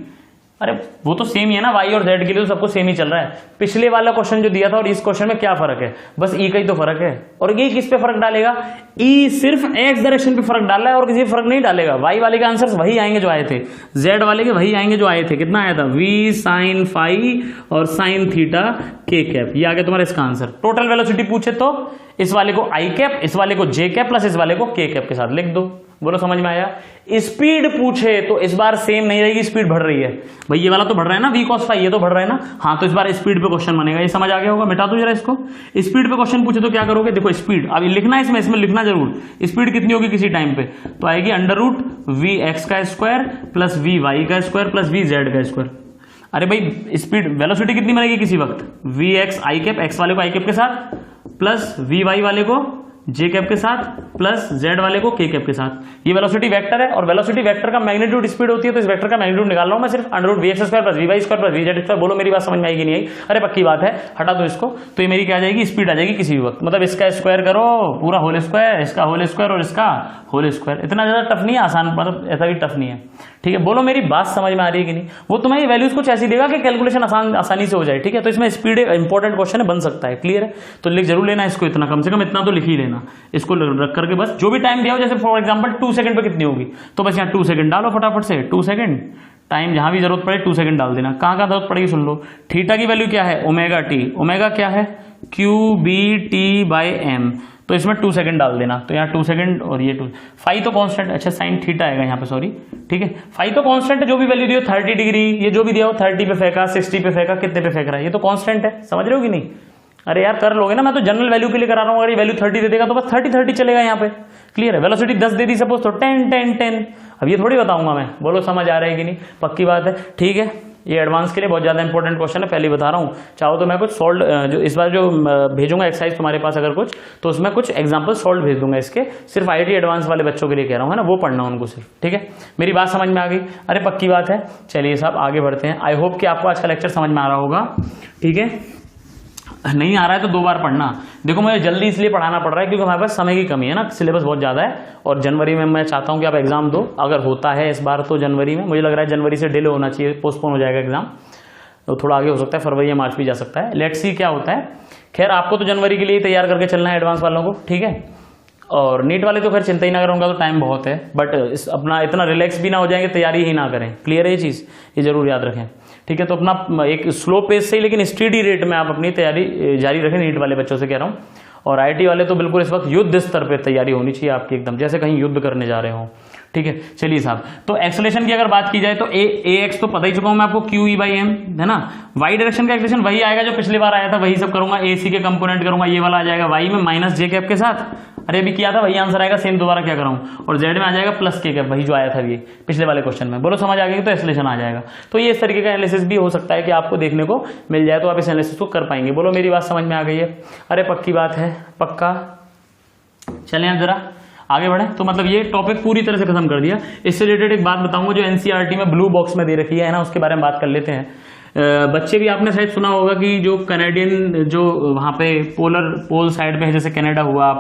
अरे वो तो सेम ही है ना, Y और Z के लिए तो सबको सेम ही चल रहा है। पिछले वाला क्वेश्चन जो दिया था और इस क्वेश्चन में क्या फर्क है, बस E का ही तो फर्क है, और ये किस पे फर्क डालेगा, E सिर्फ X डायरेक्शन पे फर्क डाल रहा है और किसी फर्क नहीं डालेगा। Y वाले के आंसर्स वही आएंगे जो आए थे, Z वाले के वही आएंगे जो आए थे। कितना आया था, V sin फाई और sin थीटा k कैप, ये आ गया तुम्हारा इसका आंसर। टोटल वेलोसिटी पूछे तो इस वाले को I कैप, इस वाले को J कैप प्लस इस वाले को K कैप के साथ लिख दो। बोलो समझ में आया। स्पीड पूछे तो इस बार सेम नहीं रहेगी, स्पीड बढ़ रही है भाई, ये वाला तो बढ़ रहा है ना V cos फाई, ये तो बढ़ रहा है ना, हाँ तो इस बार स्पीड पे क्वेश्चन बनेगा, ये समझ आ गया होगा। मिटा दो जरा इसको, स्पीड पे क्वेश्चन पूछे तो क्या करोगे, देखो स्पीड अभी लिखना है, इसमें लिखना जरूर, स्पीड कितनी होगी किसी टाइम पे, तो आएगी √VX का स्क्वायर प्लस VY का स्क्वायर प्लस VZ का स्क्वायर। अरे भाई स्पीड वेलोसिटी कितनी बनेगी किसी वक्त, VX I कैप, X वाले को I कैप के साथ प्लस VY वाले को J कैप के साथ प्लस Z वाले को K कैप के साथ। ये वेलोसिटी वेक्टर है और वेलोसिटी वेक्टर का मैग्नीट्यूड स्पीड होती है, तो इस वेक्टर का मैग्नीट्यूड निकाल रहा हूं मैं सिर्फ √VX square plus VY square plus VZ square. बोलो मेरी बात समझ में आएगी नहीं आई, अरे पक्की बात है, हटा दो इसको, तो ये मेरी क्या आ जाएगी, स्पीड आ जाएगी किसी भी वक्त, मतलब इसका स्क्वायर करो पूरा होल स्क्वायर, इसका होल स्क्वायर और इसका होल स्क्वायर। इतना ज्यादा टफ नहीं है, आसान, मतलब ऐसा भी टफ नहीं है, ठीक है। बोलो मेरी बात समझ में आ रही है कि नहीं। वो तुम्हें ये वैल्यूज कुछ ऐसी देगा कि कैलकुलेशन आसानी से हो जाए, ठीक है। तो इसमें स्पीड इंपॉर्टेंट क्वेश्चन है, बन सकता है, क्लियर है। तो लिख जरूर लेना इसको, इतना कम से कम इतना तो लिख ही लेना इसको रख करके, बस जो भी टाइम दिया हो, जैसे फॉर एग्जांपल 2 सेकंड पे कितनी होगी, तो बस यहाँ 2 सेकंड डालो फटाफट से, 2 सेकंड टाइम, जहां भी जरूरत पड़े 2 सेकंड डाल देना। कहां कहां जरूरत पड़ेगी सुन लो। थीटा की वैल्यू क्या है, ओमेगा टी, ओमेगा क्या है QBT/m, तो इसमें 2 सेकंड डाल देना, तो यहाँ 2 सेकंड और ये 2। फाई तो कांस्टेंट, अच्छा साइन थीटा आएगा यहाँ पे, सॉरी, ठीक है। फाई तो कांस्टेंट है, जो भी वैल्यू दियो 30 डिग्री, ये जो भी दिया हो 30 पे फेंका, 60 पे फेंका, कितने पे फेंक रहा है, ये तो कांस्टेंट है, समझ रहे हो कि नहीं। अरे यार कर लोगे ना, मैं तो जनरल वैल्यू के लिए करा रहा हूँ, अगर ये वैल्यू 30 दे देगा तो बस 30 चलेगा यहाँ पे, क्लियर है। वेलोसिटी 10 दे दी सपोज, तो 10। अब ये थोड़ी बताऊंगा मैं, बोलो समझ आ रहा है कि नहीं, पक्की बात है, ठीक है। ये एडवांस के लिए बहुत ज्यादा इंपॉर्टेंट क्वेश्चन है, पहले ही बता रहा हूँ। चाहो तो मैं कुछ सोल्व, जो इस बार जो भेजूंगा एक्सरसाइज तुम्हारे पास अगर कुछ, तो उसमें कुछ एग्जांपल सोल्व भेज दूंगा इसके, सिर्फ IIT एडवांस वाले बच्चों के लिए कह रहा हूँ, है ना, वो पढ़ना उनको सिर्फ, ठीक है। मेरी बात समझ में आ गई, अरे पक्की बात है। चलिए साहब आगे बढ़ते हैं। आई होप कि आपको आज का लेक्चर समझ में आ रहा होगा, ठीक है। नहीं आ रहा है तो 2 बार पढ़ना। देखो मुझे जल्दी इसलिए पढ़ाना पड़ रहा है क्योंकि हमारे पास समय की कमी है ना, सिलेबस बहुत ज़्यादा है, और जनवरी में मैं चाहता हूं कि आप एग्जाम दो, अगर होता है इस बार तो जनवरी में, मुझे लग रहा है जनवरी से डिले होना चाहिए, पोस्टपोन हो जाएगा एग्जाम, तो थोड़ा आगे हो सकता है, फरवरी या मार्च भी जा सकता है, लेट्स सी क्या होता है। खैर आपको तो जनवरी के लिए तैयार करके चलना है एडवांस वालों को, ठीक है। और नीट वाले तो खैर चिंता ही ना करूँगा, तो टाइम बहुत है, बट अपना इतना रिलैक्स भी ना हो जाएंगे, तैयारी ही ना करें, क्लियर है ये चीज़, ये जरूर याद रखें, ठीक है। तो अपना एक स्लो पेस से ही लेकिन स्टेडी रेट में आप अपनी तैयारी जारी रखें, नीट वाले बच्चों से कह रहा हूँ। और IIT वाले तो बिल्कुल इस वक्त युद्ध स्तर पे तैयारी होनी चाहिए आपकी, एकदम जैसे कहीं युद्ध करने जा रहे हो, ठीक है। चलिए साहब, तो एक्सेलेरेशन की अगर बात की जाए तो AX तो पता ही चुका हूं मैं आपको, QE/m, है ना। वाई डायरेक्शन का एक्सेलेरेशन वही आएगा जो पिछली बार आया था, वही सब करूंगा, AC के कंपोनेंट करूंगा, ये वाला आ जाएगा y में -j कैप के साथ, अरे अभी किया था वही आंसर आएगा, सेम दोबारा क्या कराऊं, और Z में आ जाएगा +k कैप, वही जो आया था ये पिछले वाले क्वेश्चन में। बोलो समझ आ गई, तो एक्सेलेरेशन आ जाएगा। तो ये इस तरीके का एनालिसिस भी हो सकता है कि आपको देखने को मिल जाए, तो आप इस एनालिसिस को कर पाएंगे। बोलो मेरी बात समझ में आ गई है, अरे पक्की बात है, पक्का। चलें अब जरा आगे बढ़े। तो मतलब ये टॉपिक पूरी तरह से खत्म कर दिया। इससे रिलेटेड एक बात बताऊंगा जो NCERT में ब्लू बॉक्स में दे रखी है ना, उसके बारे में बात कर लेते हैं। बच्चे भी आपने शायद सुना होगा कि जो कनेडियन, जो वहाँ पे पोल साइड पे है, जैसे कनाडा हुआ,